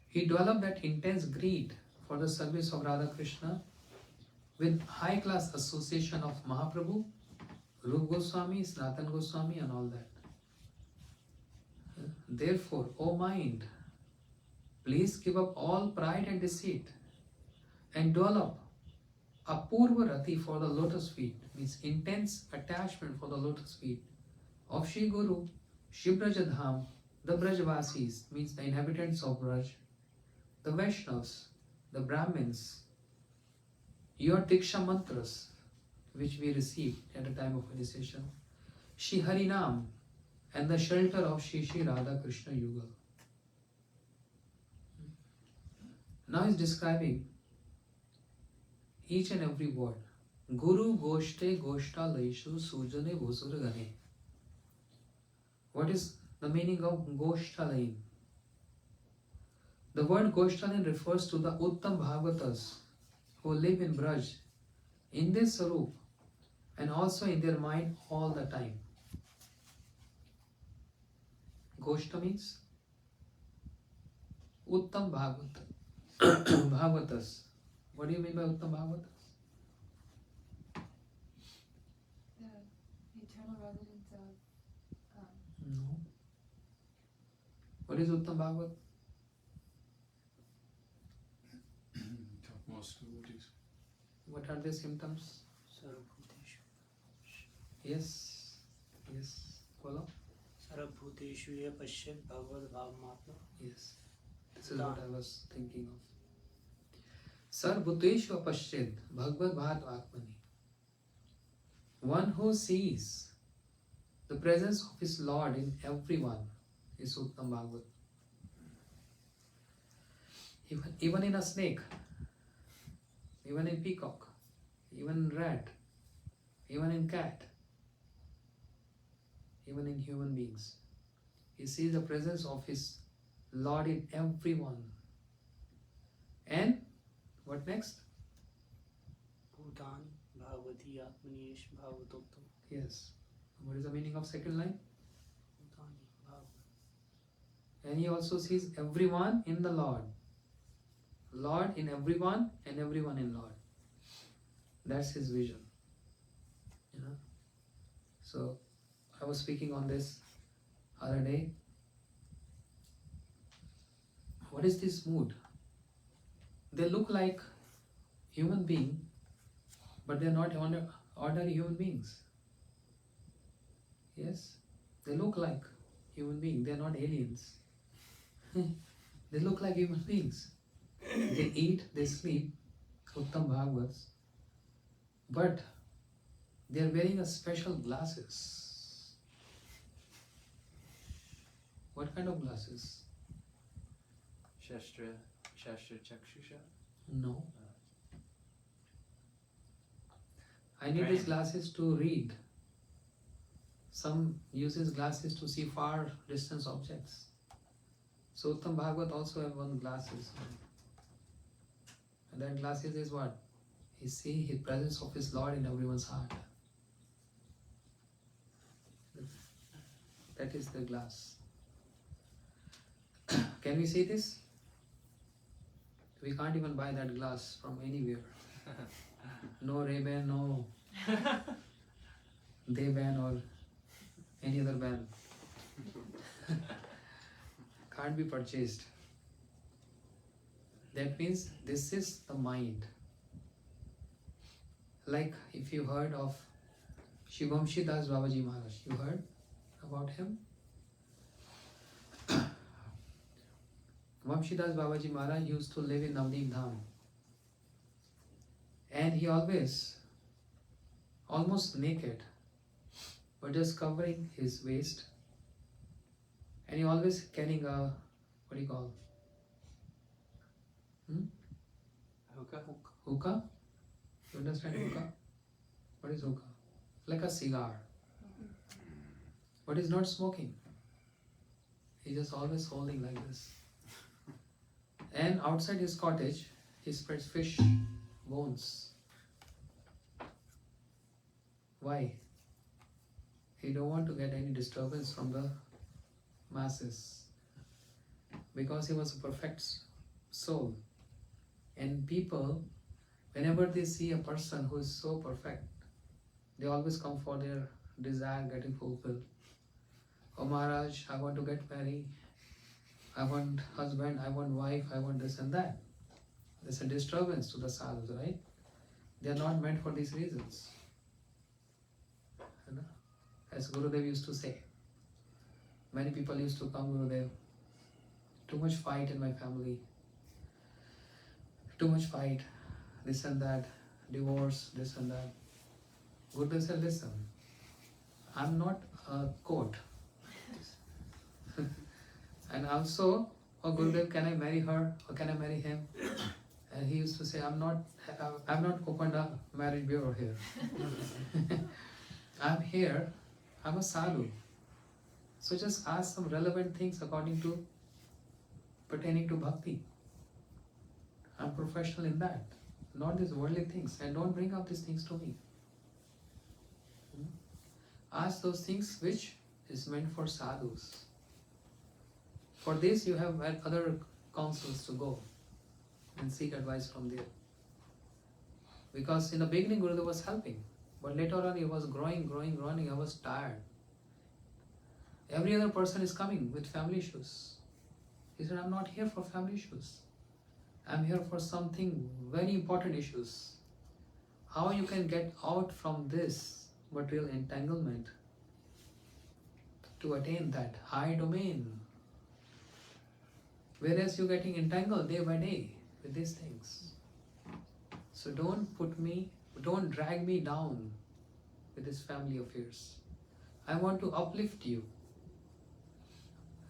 He developed that intense greed for the service of Radha Krishna with high class association of Mahaprabhu, Rup Goswami, Sanatan Goswami and all that. Therefore, O mind, please give up all pride and deceit and develop a Purva Rati for the lotus feet, means intense attachment for the lotus feet of Shri Guru, Shri Brajadham, the Brajvasis, means the inhabitants of Braj, the Vaishnavas, the Brahmins, your Diksha mantras which we received at the time of initiation, Shri Harinam and the shelter of Shri Shri Radha Krishna Yugal. Now he is describing each and every word. Guru Goshte Goshta Laishu Sujane Bhusuragane. What is the meaning of Goshtalain? The word Goshtalain refers to the Uttam Bhagavatas who live in Braj, in their Sarup and also in their mind all the time. Goshta means Uttam Bhagavatas. What do you mean by Uttam Bhagavatas? The eternal residence of No. What is Uttam Bhagavat? Topmost devotees. What are their symptoms? Yes. Yes. Follow? सर्वभूतेषु ये पश्येत् भगवद्भावमात्मा. Yes. This is what I was thinking of. Sarvbhuteshu apashyed bhagavad bhat atmani. One who sees the presence of his Lord in everyone is Uttam Bhagavat. Even in a snake, even in peacock, even in rat, even in cat, even in human beings. He sees the presence of his Lord in everyone. And what next? भूतानि Bhagwati आत्मनीश भागवतोक्तम. Yes. What is the meaning of second line? भूतानि Bhagavat. And he also sees everyone in the Lord. Lord in everyone and everyone in Lord. That's his vision. You know? So I was speaking on this other day. What is this mood? They look like human being, but they are not ordinary human beings. Yes? They look like human beings. They are not aliens. They look like human beings. They eat, they sleep, Uttam Bhagavats, but they are wearing a special glasses. What kind of glasses? Shastra Chakshusha. No. I need these glasses to read. Some uses glasses to see far distance objects. So Uttam Bhagavat also have one glasses. And that glasses is what? He see his presence of his Lord in everyone's heart. That is the glass. Can we see this? We can't even buy that glass from anywhere. No Ray-Ban, no Day-Ban or any other ban. Can't be purchased. That means this is the mind. Like if you heard of Shivamshi Das Babaji Maharaj, you heard about him? Vamshidas Babaji Maharaj used to live in Navneet Dham, and he almost naked, but just covering his waist, and he always carrying a, what do you call? Hookah? Hookah? You understand hookah? What is hookah? Like a cigar, but he's not smoking. He's just always holding like this. And outside his cottage, he spreads fish bones. Why? He don't want to get any disturbance from the masses. Because he was a perfect soul. And people, whenever they see a person who is so perfect, they always come for their desire getting fulfilled. Oh Maharaj, I want to get married. I want husband, I want wife, I want this and that. There's a disturbance to the sadhus, right? They are not meant for these reasons. You know? As Gurudev used to say, many people used to come, Gurudev, too much fight in my family, too much fight, this and that, divorce, this and that. Gurudev said, listen, I'm not a court. And also, oh Gurudev, can I marry her or can I marry him? And he used to say, I've not opened a marriage bureau here. I'm here, I'm a sadhu. So just ask some relevant things pertaining to bhakti. I'm professional in that, not these worldly things. And don't bring up these things to me. Ask those things which is meant for sadhus. For this you have other councils to go and seek advice from there. Because in the beginning Gurudev was helping, but later on he was growing, I was tired. Every other person is coming with family issues. He said, I'm not here for family issues. I'm here for something very important issues. How you can get out from this material entanglement to attain that high domain. Whereas you're getting entangled day by day with these things. So don't drag me down with this family affairs. I want to uplift you.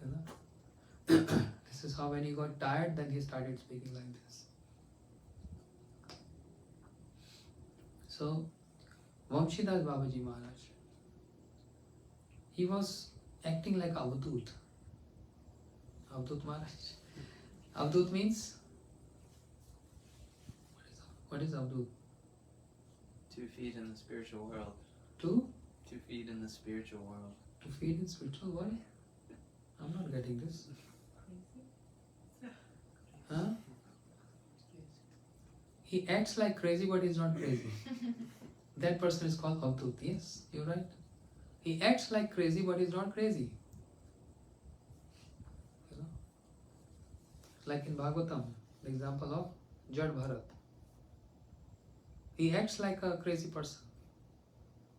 You know? This is how when he got tired, then he started speaking like this. So, Vamshidas Babaji Maharaj, he was acting like Avadut. Avadut Maharaj. Avadut means? What is Avadut? 2 feet in the spiritual world. 2 feet in the spiritual world. To feed in spiritual world? I'm not getting this. Huh? He acts like crazy, but he's not crazy. That person is called Avadut. Yes, you're right. He acts like crazy, but he's not crazy. You know? Like in Bhagavatam, the example of Jad Bharat. He acts like a crazy person,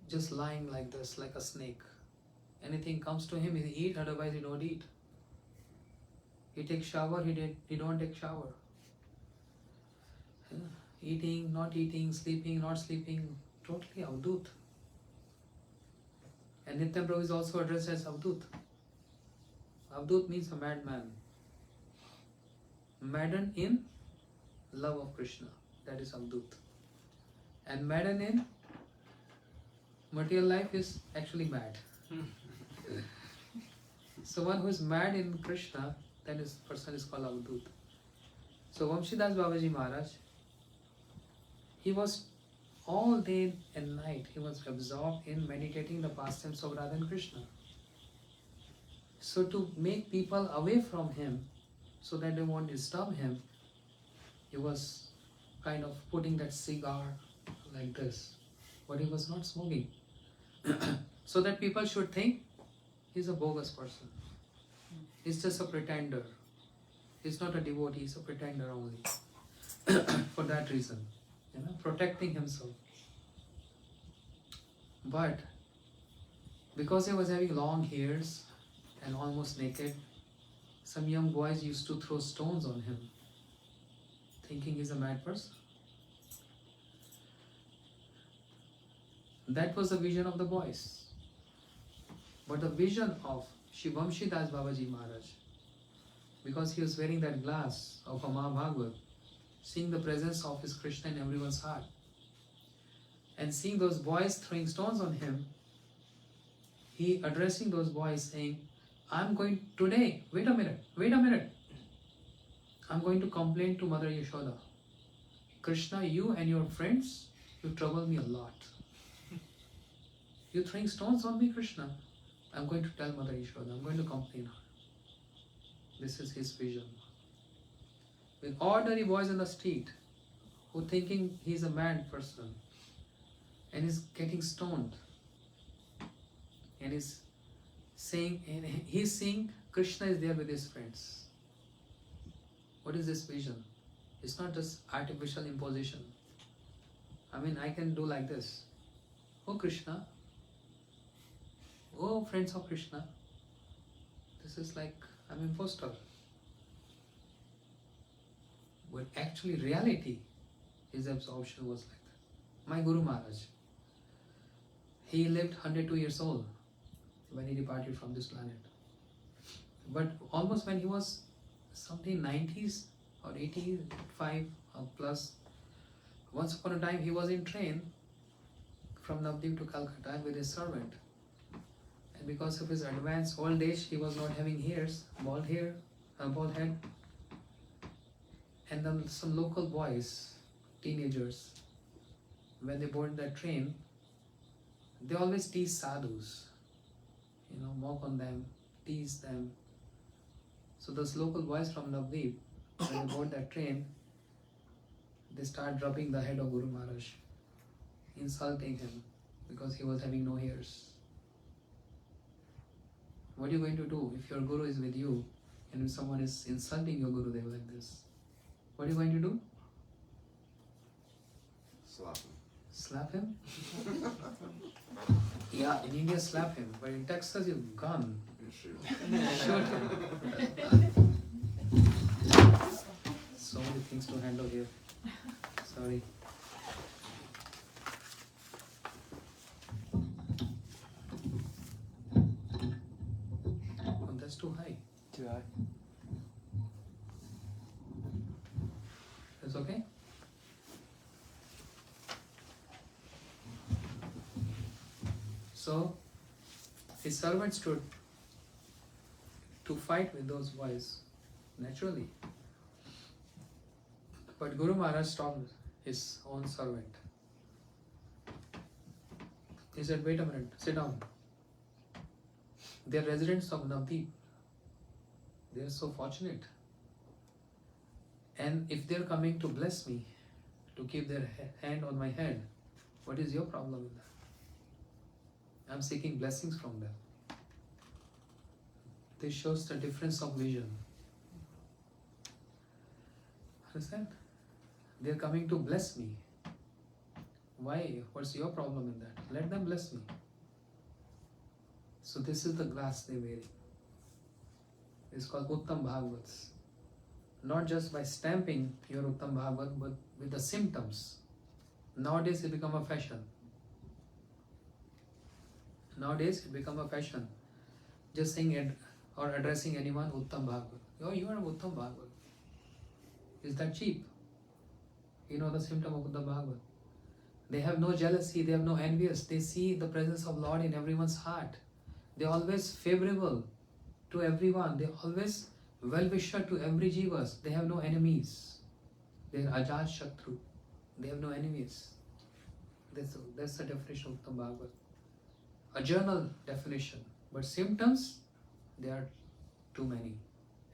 just lying like this, like a snake. Anything comes to him, he eat, otherwise he don't eat. He takes shower, he don't take shower. Yeah. Eating, not eating, sleeping, not sleeping, totally Avadut. And Nityam Prabhu is also addressed as Avadut. Avadut means a madman. Madden in love of Krishna, that is Avadut. And madden in material life is actually mad. So one who is mad in Krishna, then this person is called Avadut. So Vamshidas Babaji Maharaj, he was all day and night, he was absorbed in meditating the pastimes of Radha and Krishna. So to make people away from him, so that they won't disturb him, he was kind of putting that cigar like this, but he was not smoking. So that people should think he's a bogus person. He's just a pretender. He's not a devotee, he's a pretender only. For that reason, protecting himself. But because he was having long hairs and almost naked, some young boys used to throw stones on him, thinking he's a mad person. That was the vision of the boys. But the vision of Shivamshi Das Babaji Maharaj, because he was wearing that glass of a Mahabhagavad, seeing the presence of his Krishna in everyone's heart, and seeing those boys throwing stones on him, he addressing those boys saying, I'm going today, wait a minute, I'm going to complain to Mother Yashoda. Krishna, you and your friends, you trouble me a lot. You throwing stones on me, Krishna. I'm going to tell Mother Yashoda, I'm going to complain her. This is his vision. With ordinary boys in the street who thinking he's a mad person and is getting stoned and is saying, and he's seeing Krishna is there with his friends. What is this vision? It's not just artificial imposition. I mean, I can do like this. Oh Krishna, oh friends of Krishna, this is like I'm impostor. But actually reality, his absorption was like that. My Guru Maharaj, he lived 102 years old when he departed from this planet. But almost when he was something 90s or 85 or plus, once upon a time he was in train from Navadvip to Calcutta with his servant. And because of his advanced old age, he was not having hairs, bald head. And then some local boys, teenagers, when they board that train, they always tease sadhus, mock on them, tease them. So those local boys from Navadvip, when they board that train, they start dropping the head of Guru Maharaj, insulting him because he was having no hairs. What are you going to do if your Guru is with you and if someone is insulting your Guru Deva like this? What are you going to do? Slap him. Slap him? Yeah, in India slap him, but in Texas you gun. And shoot. Shoot him. So many things to handle here. Sorry. Oh, that's too high. Too high. That's okay? So, his servant stood to fight with those boys, naturally. But Guru Maharaj stopped his own servant. He said, wait a minute, sit down. They are residents of Navadvip. They are so fortunate. And if they are coming to bless me, to keep their hand on my head, what is your problem with that? I am seeking blessings from them. This shows the difference of vision. Understand? They are coming to bless me. Why? What's your problem in that? Let them bless me. So this is the glass they are wearing. It's called Uttam Bhagavats. Not just by stamping your Uttam Bhagavat, but with the symptoms. Nowadays it become a fashion. Nowadays it become a fashion. Just saying or addressing anyone Uttam Bhagavat. Oh, you are Uttam Bhagavat. Is that cheap? You know the symptom of Uttam Bhagavat. They have no jealousy, they have no envious. They see the presence of Lord in everyone's heart. They are always favorable to everyone. They are always well-wisher to every jivas. They have no enemies. They are Ajat Shatru. They have no enemies. That's the definition of Uttam Bhagavat. A journal definition. But symptoms, They are too many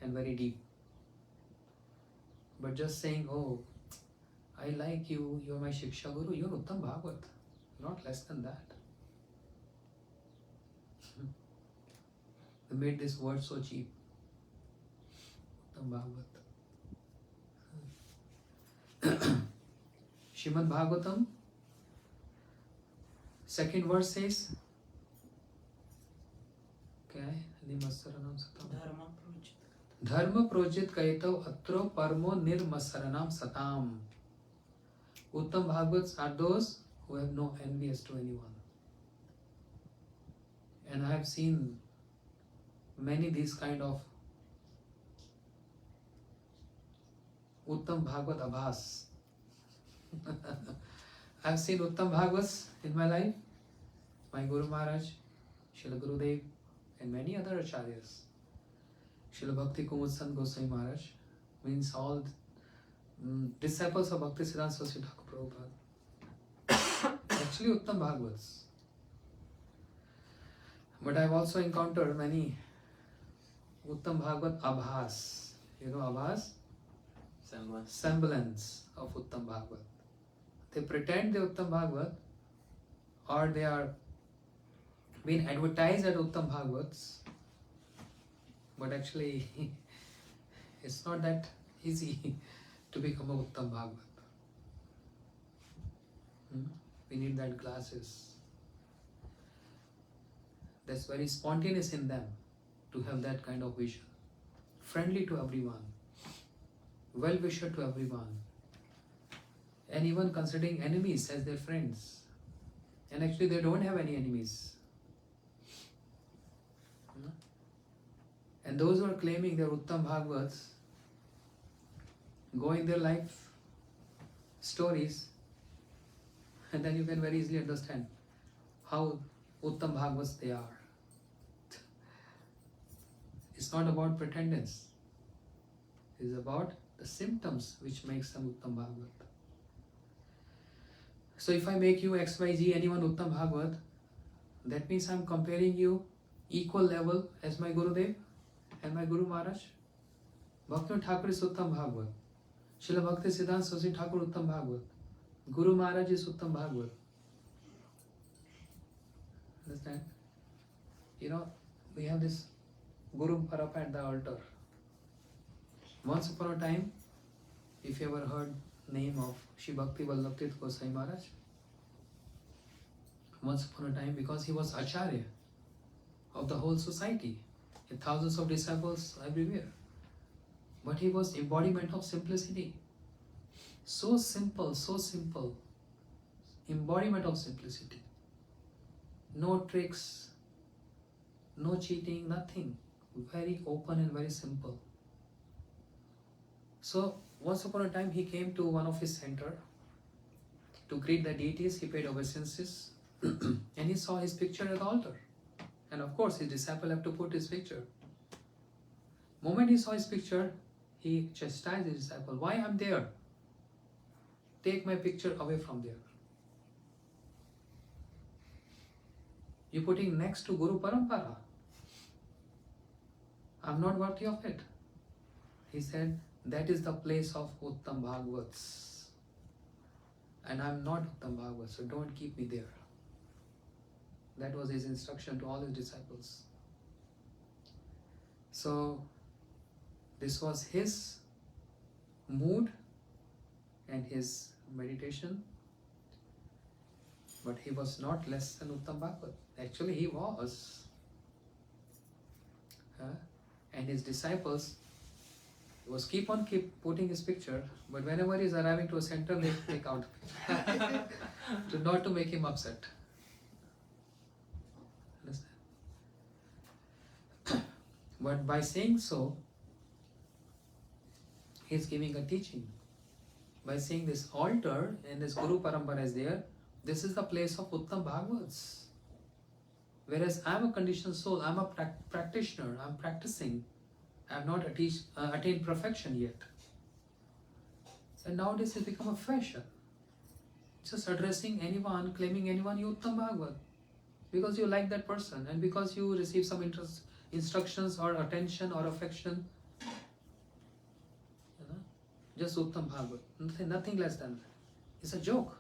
and very deep. But just saying, oh, I like you, you're my Shiksha Guru, you're Uttam Bhagavat, not less than that. They made this word so cheap. Uttam Bhagavat. Shrimad Bhagavatam, second verse says, क्या है? निमस्सरणम सतम धर्म प्रोजित कयतव अत्रो परमो निर्मस्सरणम सताम. Uttam Bhagavats are those who have no envious to anyone. And I have seen many these kind of Uttam Bhagavat Abhas. I have seen Uttam Bhagavats in my life, my Guru Maharaj, Srila Gurudev, and many other acharyas. Srila Bhakti Kumud Sant Goswami Maharaj means all disciples of Bhakti Siddhanta Saraswati Thakur Prabhupada. Actually Uttam Bhagavats. But I have also encountered many Uttam Bhagavat Abhas. You know Abhas? Semblance of Uttam Bhagavat. They pretend they're Uttam Bhagavat, or they are being advertised as Uttam Bhagavats, but actually it's not that easy to become a Uttam Bhagavat. We need that glasses. That's very spontaneous in them to have that kind of vision. Friendly to everyone, well-wisher to everyone, and even considering enemies as their friends. And actually they don't have any enemies. And those who are claiming they're Uttam Bhagavats, go in their life stories, and then you can very easily understand how Uttam Bhagavats they are. It's not about pretendance. It's about the symptoms which makes them Uttam Bhagavat. So if I make you XYZ, anyone Uttam Bhagavat, that means I'm comparing you equal level as my Gurudev and my Guru Maharaj. Bhakti Thakur is Uttam Bhagavat. Srila Bhakti Siddhanta Saraswati Thakur Uttam Bhagavat. Guru Maharaj is Uttam Bhagavat. Understand? You know, we have this Guru Parapa at the altar. Once upon a time, if you ever heard name of Shri Bhakti Vallabh Tirth Goswami Maharaj, once upon a time, because he was Acharya of the whole society, with thousands of disciples everywhere, but he was embodiment of simplicity. So simple, embodiment of simplicity. No tricks, no cheating, nothing. Very open and very simple. So once upon a time he came to one of his center to greet the deities. He paid obeisances and he saw his picture at the altar. And of course his disciple have to put his picture. Moment he saw his picture, he chastised his disciple. Why I'm there? Take my picture away from there. You're putting next to Guru Parampara. I'm not worthy of it. He said, that is the place of Uttam Bhagavats. And I'm not Uttam Bhagavat, so don't keep me there. That was his instruction to all his disciples. So, this was his mood and his meditation. But he was not less than Uttam Bhagavat. Actually, he was. And his disciples was keep putting his picture, but whenever he's arriving to a center, they take out the picture. Not to make him upset. Understand? But by saying so, he's giving a teaching. By saying this altar and this Guru Parampara is there, this is the place of Uttam Bhagavats. Whereas I am a conditioned soul, I am a practitioner, I am practicing. I have not attained perfection yet. And nowadays it's become a fashion. Just addressing anyone, claiming anyone, you Uttam Bhagavat. Because you like that person and because you receive some instructions or attention or affection. You know? Just Uttam Bhagavad. Nothing less than that. It's a joke.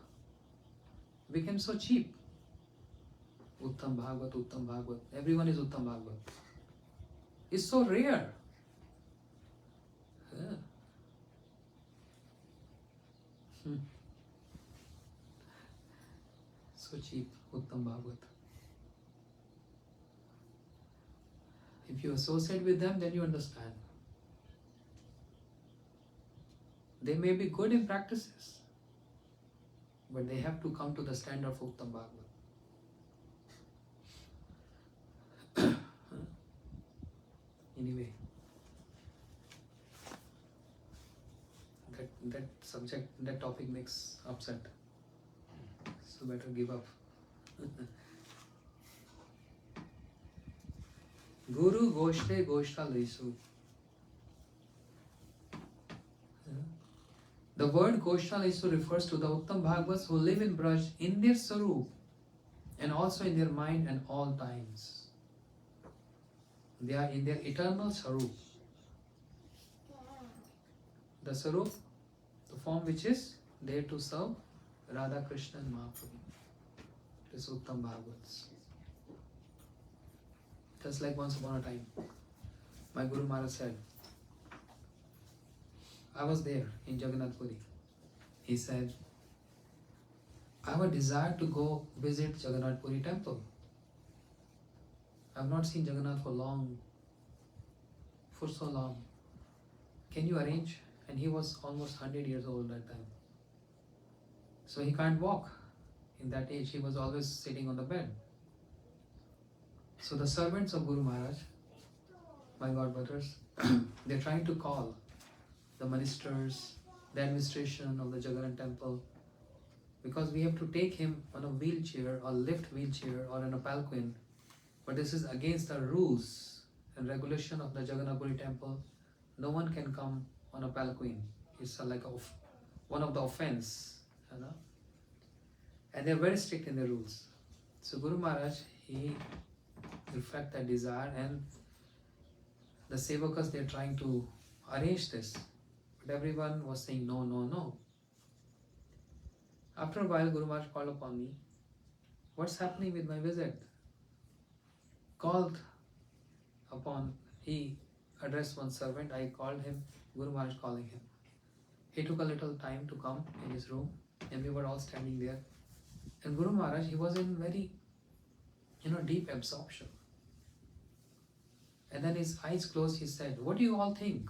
Became so cheap. Uttam Bhagavad, Uttam Bhagavad. Everyone is Uttam Bhagavad. It's so rare. Yeah. So cheap, Uttam Bhagavad. If you associate with them, then you understand. They may be good in practices, but they have to come to the standard of Uttam Bhagavad. Anyway, that subject, that topic makes upset. So better give up. Guru Goshte Goshta Laisu. The word Goshta Laisu refers to the Uttam Bhagavats who live in Braj in their Sarup and also in their mind at all times. They are in their eternal Sarup. The Sarup, the form which is there to serve Radha Krishna and Mahaprabhu. This Uttam Bhagavats. Just like once upon a time, my Guru Maharaj said, I was there in Jagannath Puri. He said, I have a desire to go visit Jagannath Puri temple. I have not seen Jagannath for so long. Can you arrange? And he was almost 100 years old that time. So he can't walk. In that age, he was always sitting on the bed. So the servants of Guru Maharaj, my godbrothers, they're trying to call the ministers, the administration of the Jagannath temple, because we have to take him on a wheelchair or lift wheelchair or in a palanquin. But this is against the rules and regulation of the Jagannath Puri temple. No one can come on a palanquin. It's like one of the offense, you know. And they're very strict in the rules. So Guru Maharaj, he reflect that desire, and the sevakas, they're trying to arrange this. But everyone was saying no, no, no. After a while, Guru Maharaj called upon me. What's happening with my visit? Called upon, he addressed one servant. I called him, Guru Maharaj calling him. He took a little time to come in his room, and we were all standing there. And Guru Maharaj, he was in very, deep absorption. And then his eyes closed, he said, what do you all think?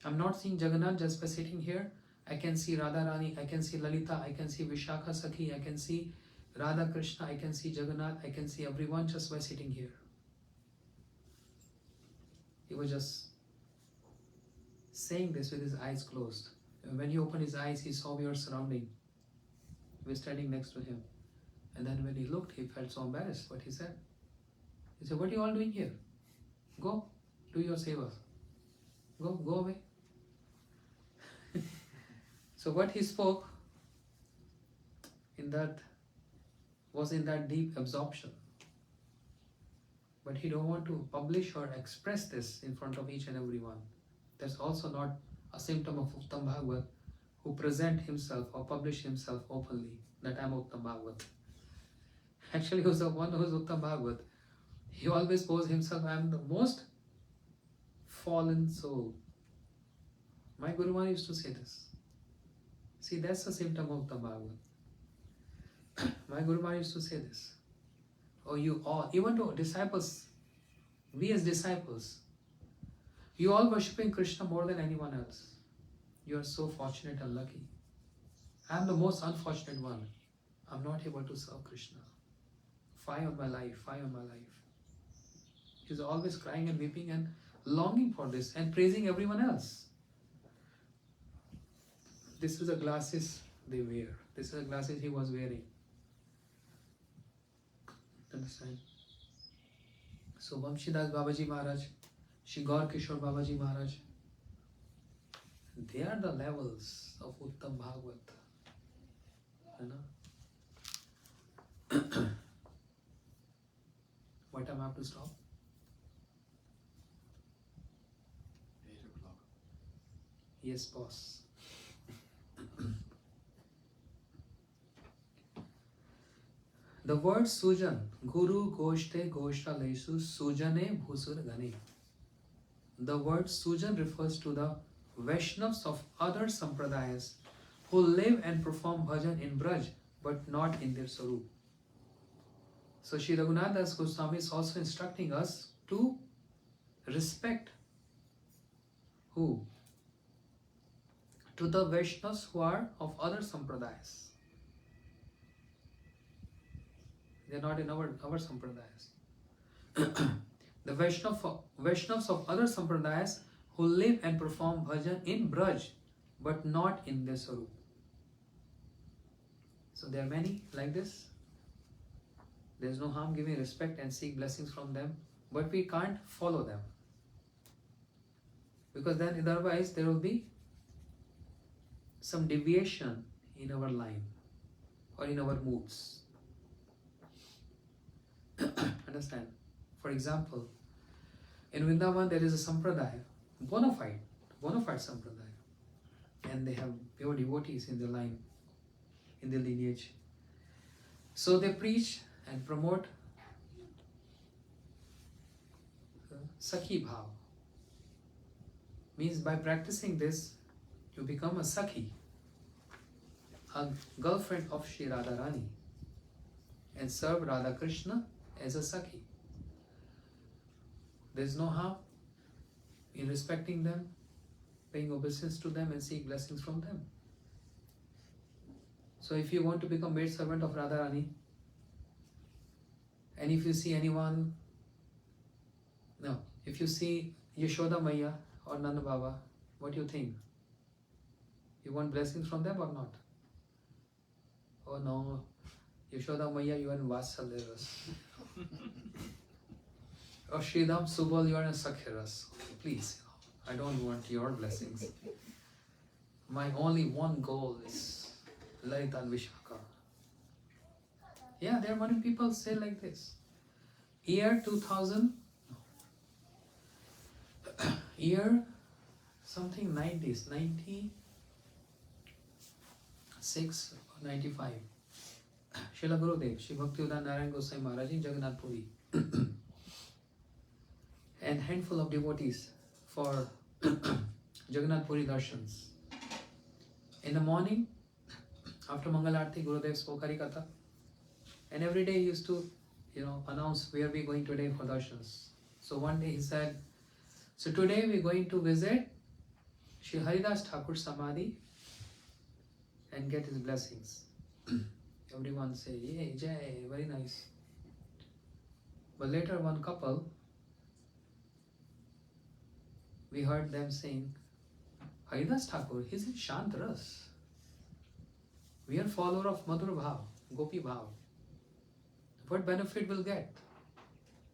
I'm not seeing Jagannath just by sitting here. I can see Radharani, I can see Lalita, I can see Vishakha Sakhi, I can see Radha Krishna, I can see Jagannath, I can see everyone just by sitting here. He was just saying this with his eyes closed. And when he opened his eyes, he saw your surrounding. We were standing next to him. And then when he looked, he felt so embarrassed what he said. He said, what are you all doing here? Go, do your sevas. Go away. So what he spoke was in that deep absorption. But he don't want to publish or express this in front of each and every one. That's also not a symptom of Uttam Bhagavad, who present himself or publish himself openly that I'm Uttam Bhagavad. Actually, who's the one who's Uttam Bhagavad? He always poses himself, I am the most fallen soul. My Guru Maharaj used to say this. See, that's a symptom of Uttam Bhagavad. My Guru Maharaj used to say this. Oh, you all, even though disciples, we as disciples, you all worshipping Krishna more than anyone else. You are so fortunate and lucky. I am the most unfortunate one. I'm not able to serve Krishna. Fie on my life, fie on my life. He's always crying and weeping and longing for this and praising everyone else. This is the glasses they wear. This is the glasses he was wearing. Understand? So Vamshidas Babaji Maharaj, Shri Gaur Kishore Babaji Maharaj, they are the levels of Uttam Bhagavad. You know? What time I have to stop? Yes, boss. The word Sujan, Guru Goshte Goshta Lesu Sujane Bhusur Gane. The word Sujan refers to the Vaishnavas of other Sampradayas who live and perform bhajan in Braj but not in their Sarup. So Sri Raghunath Das Goswami is also instructing us to respect who? To the Vaishnavas who are of other Sampradayas. They are not in our Sampradayas. The Vaishnavas of other Sampradayas who live and perform bhajan in Braj but not in their Sarup. So there are many like this. There is no harm giving respect and seek blessings from them, but we can't follow them. Because then otherwise there will be some deviation in our line or in our moods. Understand? For example, in Vrindavan there is a sampradaya, bona fide sampradaya, and they have pure devotees in their line, in their lineage. So they preach and promote Sakhi Bhav. Means by practicing this, you become a Sakhi, a girlfriend of Shri Radharani, and serve Radha Krishna as a Sakhi. There is no harm in respecting them, paying obeisance to them and seek blessings from them. So if you want to become maid servant of Radharani, and if you see anyone, if you see Yashoda Maya or Nanda Baba, what do you think? You want blessings from them or not? Oh no, Yashoda Maya, you are in Vatsalya. Or Sridham Subal, you are in Sakhiras. Please, I don't want your blessings. My only one goal is Lalita and Vishaka. Yeah, there are many people say like this. Year 2000, year something 90s, 96 or 95. Srila Gurudev, Shri Bhaktivedanta Narayan Gosai Maharaj in Jagannath Puri. And handful of devotees for Jagannath Puri darshans. In the morning, after Mangal Arati, Gurudev spoke Harikatha. And every day he used to, announce where we are going today for darshans. So one day he said, so today we are going to visit Shri Haridas Thakur's Samadhi and get his blessings. Everyone say, yay, jai, very nice. But later one couple, we heard them saying, Haridas Thakur, he's in Shantras. We are follower of Madhur Bhav, Gopi Bhav. What benefit we'll get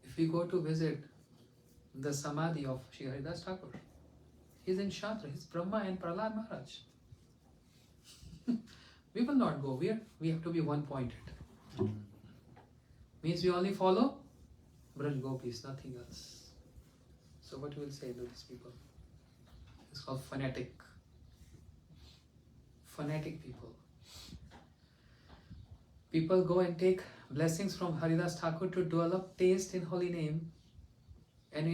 if we go to visit the Samadhi of Shri Haridas Thakur? He's in Shantras, he's Brahma and Prahlad Maharaj. We will not go. We have to be one-pointed. Means we only follow Braj Gopis, nothing else. So what you will say to these people? It's called fanatic. Fanatic people. People go and take blessings from Haridas Thakur to develop taste in holy name, and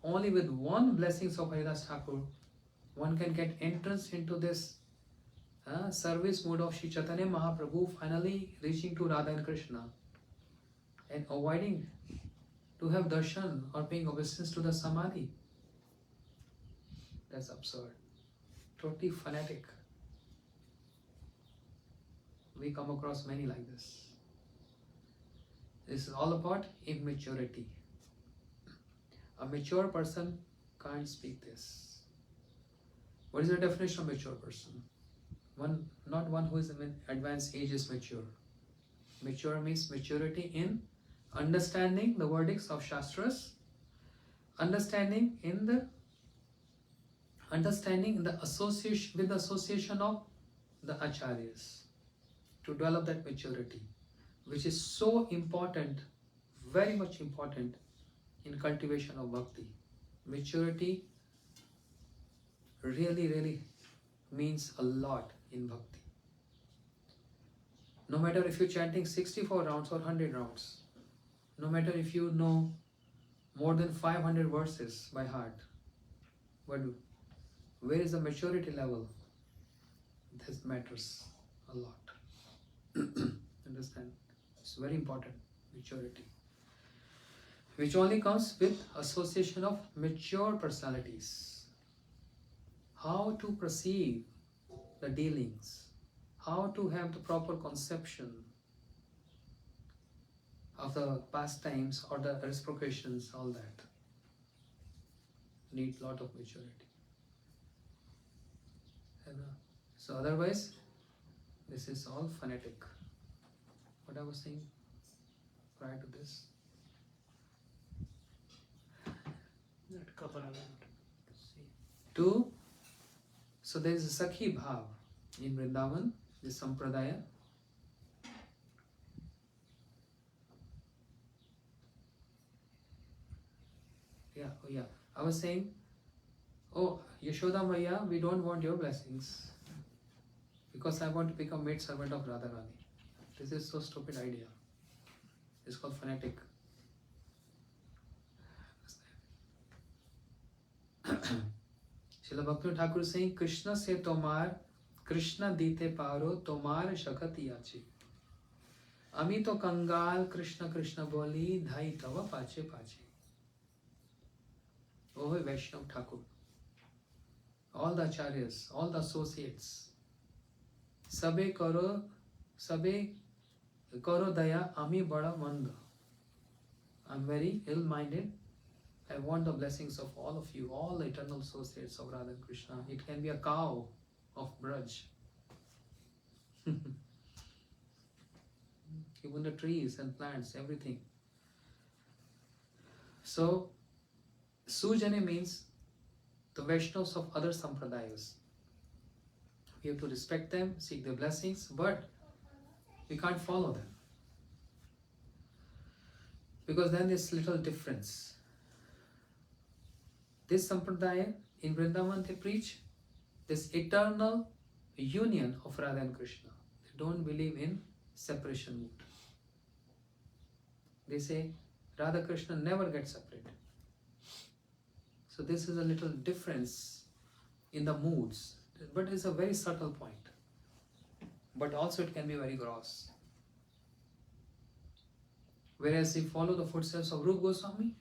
only with one blessings of Haridas Thakur, one can get entrance into this service mode of Shri Chaitanya Mahaprabhu, finally reaching to Radha and Krishna, and avoiding to have darshan or paying obeisance to the Samadhi. That's absurd. Totally fanatic. We come across many like this. This is all about immaturity. A mature person can't speak this. What is the definition of mature person? Not one who is in advanced age is mature. Mature means maturity in understanding the verdicts of Shastras, understanding in the association of the Acharyas, to develop that maturity, which is so important, very much important in cultivation of bhakti. Maturity really means a lot in bhakti. No matter if you're chanting 64 rounds or 100 rounds, no matter if you know more than 500 verses by heart, but where is the maturity level? This matters a lot. Understand? It's very important, maturity. Which only comes with association of mature personalities. How to perceive the dealings, how to have the proper conception of the pastimes or the reciprocations, all that. Need lot of maturity. So otherwise, this is all phonetic. What I was saying prior to this? That couple of them. Two, so there is a Sakhi Bhav in Vrindavan, this Sampradaya. Yeah. I was saying, oh, Yashoda Maya, we don't want your blessings because I want to become maid servant of Radharani. This is so stupid idea. It's called fanatic. Srila Bhakti Thakur is saying, Krishna se tomar, Krishna dite paro, tomar shakati yachi. Ami to kangal, Krishna Krishna boli, dhai tava pache pache. Oh Vaishnav Thakur. All the acharyas, all the associates, sabe karo daya, ami bada manda. I'm very ill-minded. I want the blessings of all of you, all the eternal associates of Radha and Krishna. It can be a cow of Braj. Even the trees and plants, everything. So, Sujane means the Vaishnavas of other Sampradayas. We have to respect them, seek their blessings, but we can't follow them. Because then there's little difference. This Sampradaya in Vrindavan, they preach this eternal union of Radha and Krishna. They don't believe in separation mood. They say Radha Krishna never get separated. So this is a little difference in the moods, but it's a very subtle point. But also it can be very gross. Whereas if follow the footsteps of Rupa Goswami,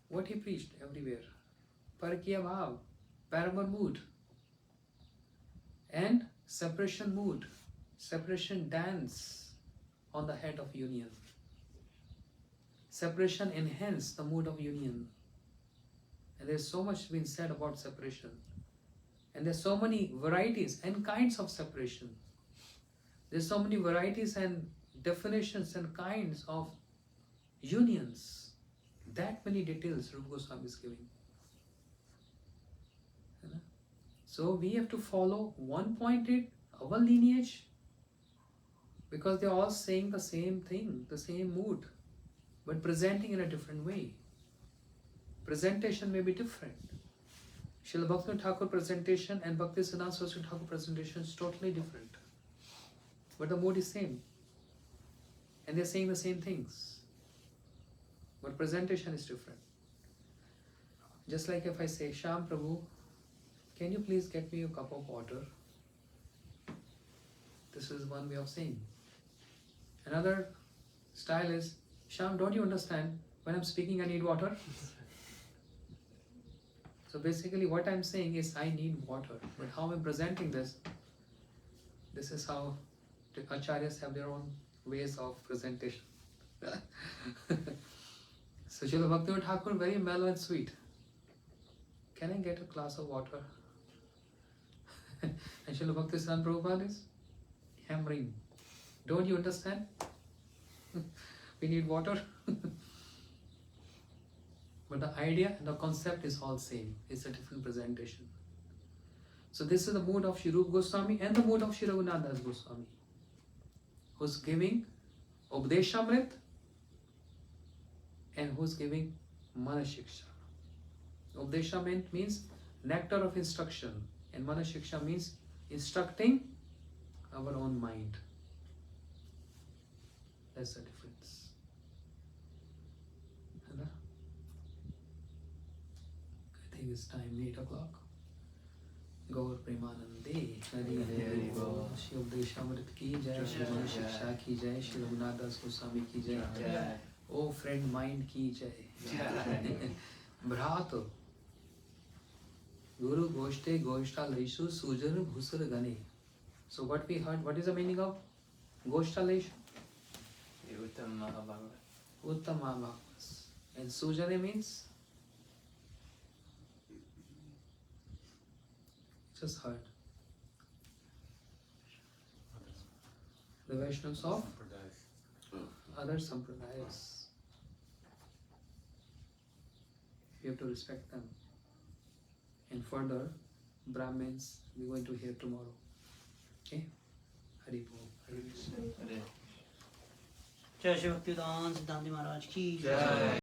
what he preached everywhere, Parakiya Bhav, Paramar mood, and separation mood, separation dance on the head of union. Separation enhance the mood of union. And there's so much been said about separation. And there's so many varieties and kinds of separation. There's so many varieties and definitions and kinds of unions. That many details Rupa Goswami is giving. So we have to follow one pointed, our lineage, because they're all saying the same thing, the same mood, but presenting in a different way. Presentation may be different. Srila Bhakti Thakur presentation and Bhakti Siddhanta Saraswati Thakur presentation is totally different. But the mood is same. And they're saying the same things. But presentation is different. Just like if I say, Sham Prabhu, can you please get me a cup of water? This is one way of saying. Another style is, Sham, don't you understand? When I'm speaking, I need water. So basically what I'm saying is I need water. But how I'm presenting this is how the acharyas have their own ways of presentation. So Srila Bhakti Thakur, very mellow and sweet. Can I get a glass of water? And Srila Bhakti Siddhanta Prabhupada is hammering. Don't you understand? We need water. But the idea and the concept is all same. It's a different presentation. So this is the mood of Shri Rupa Goswami and the mood of Shri Raghunath Das Goswami, who's giving Updeshamrit and who's giving Manashiksha. Updeshamrit means nectar of instruction. And Manashiksha means instructing our own mind. That's the difference. I think it's time 8 o'clock. Gaur Premanande, Hari Hari Bol, Shri Updeshamrit ki jai, Shri Manashiksha ki jai, Shri Raghunath Das Goswami ki jai, Oh friend mind ki jai. Bhrat Guru Goshte Goshta Laishu Sujar Bhusar Gane. So what we heard, what is the meaning of Goshta Laishu? Uttama Bhagavad. Uttama Bhagavas. And Sujane means? Just heard. The Vaishnavas of other Sampradayas. You have to respect them. And further, Brahmins, we're going to hear tomorrow. Okay? Hari Bol. Hari Krishna. Hare जय श्री भक्तिवेदांत सिद्धांत महाराज की Jai.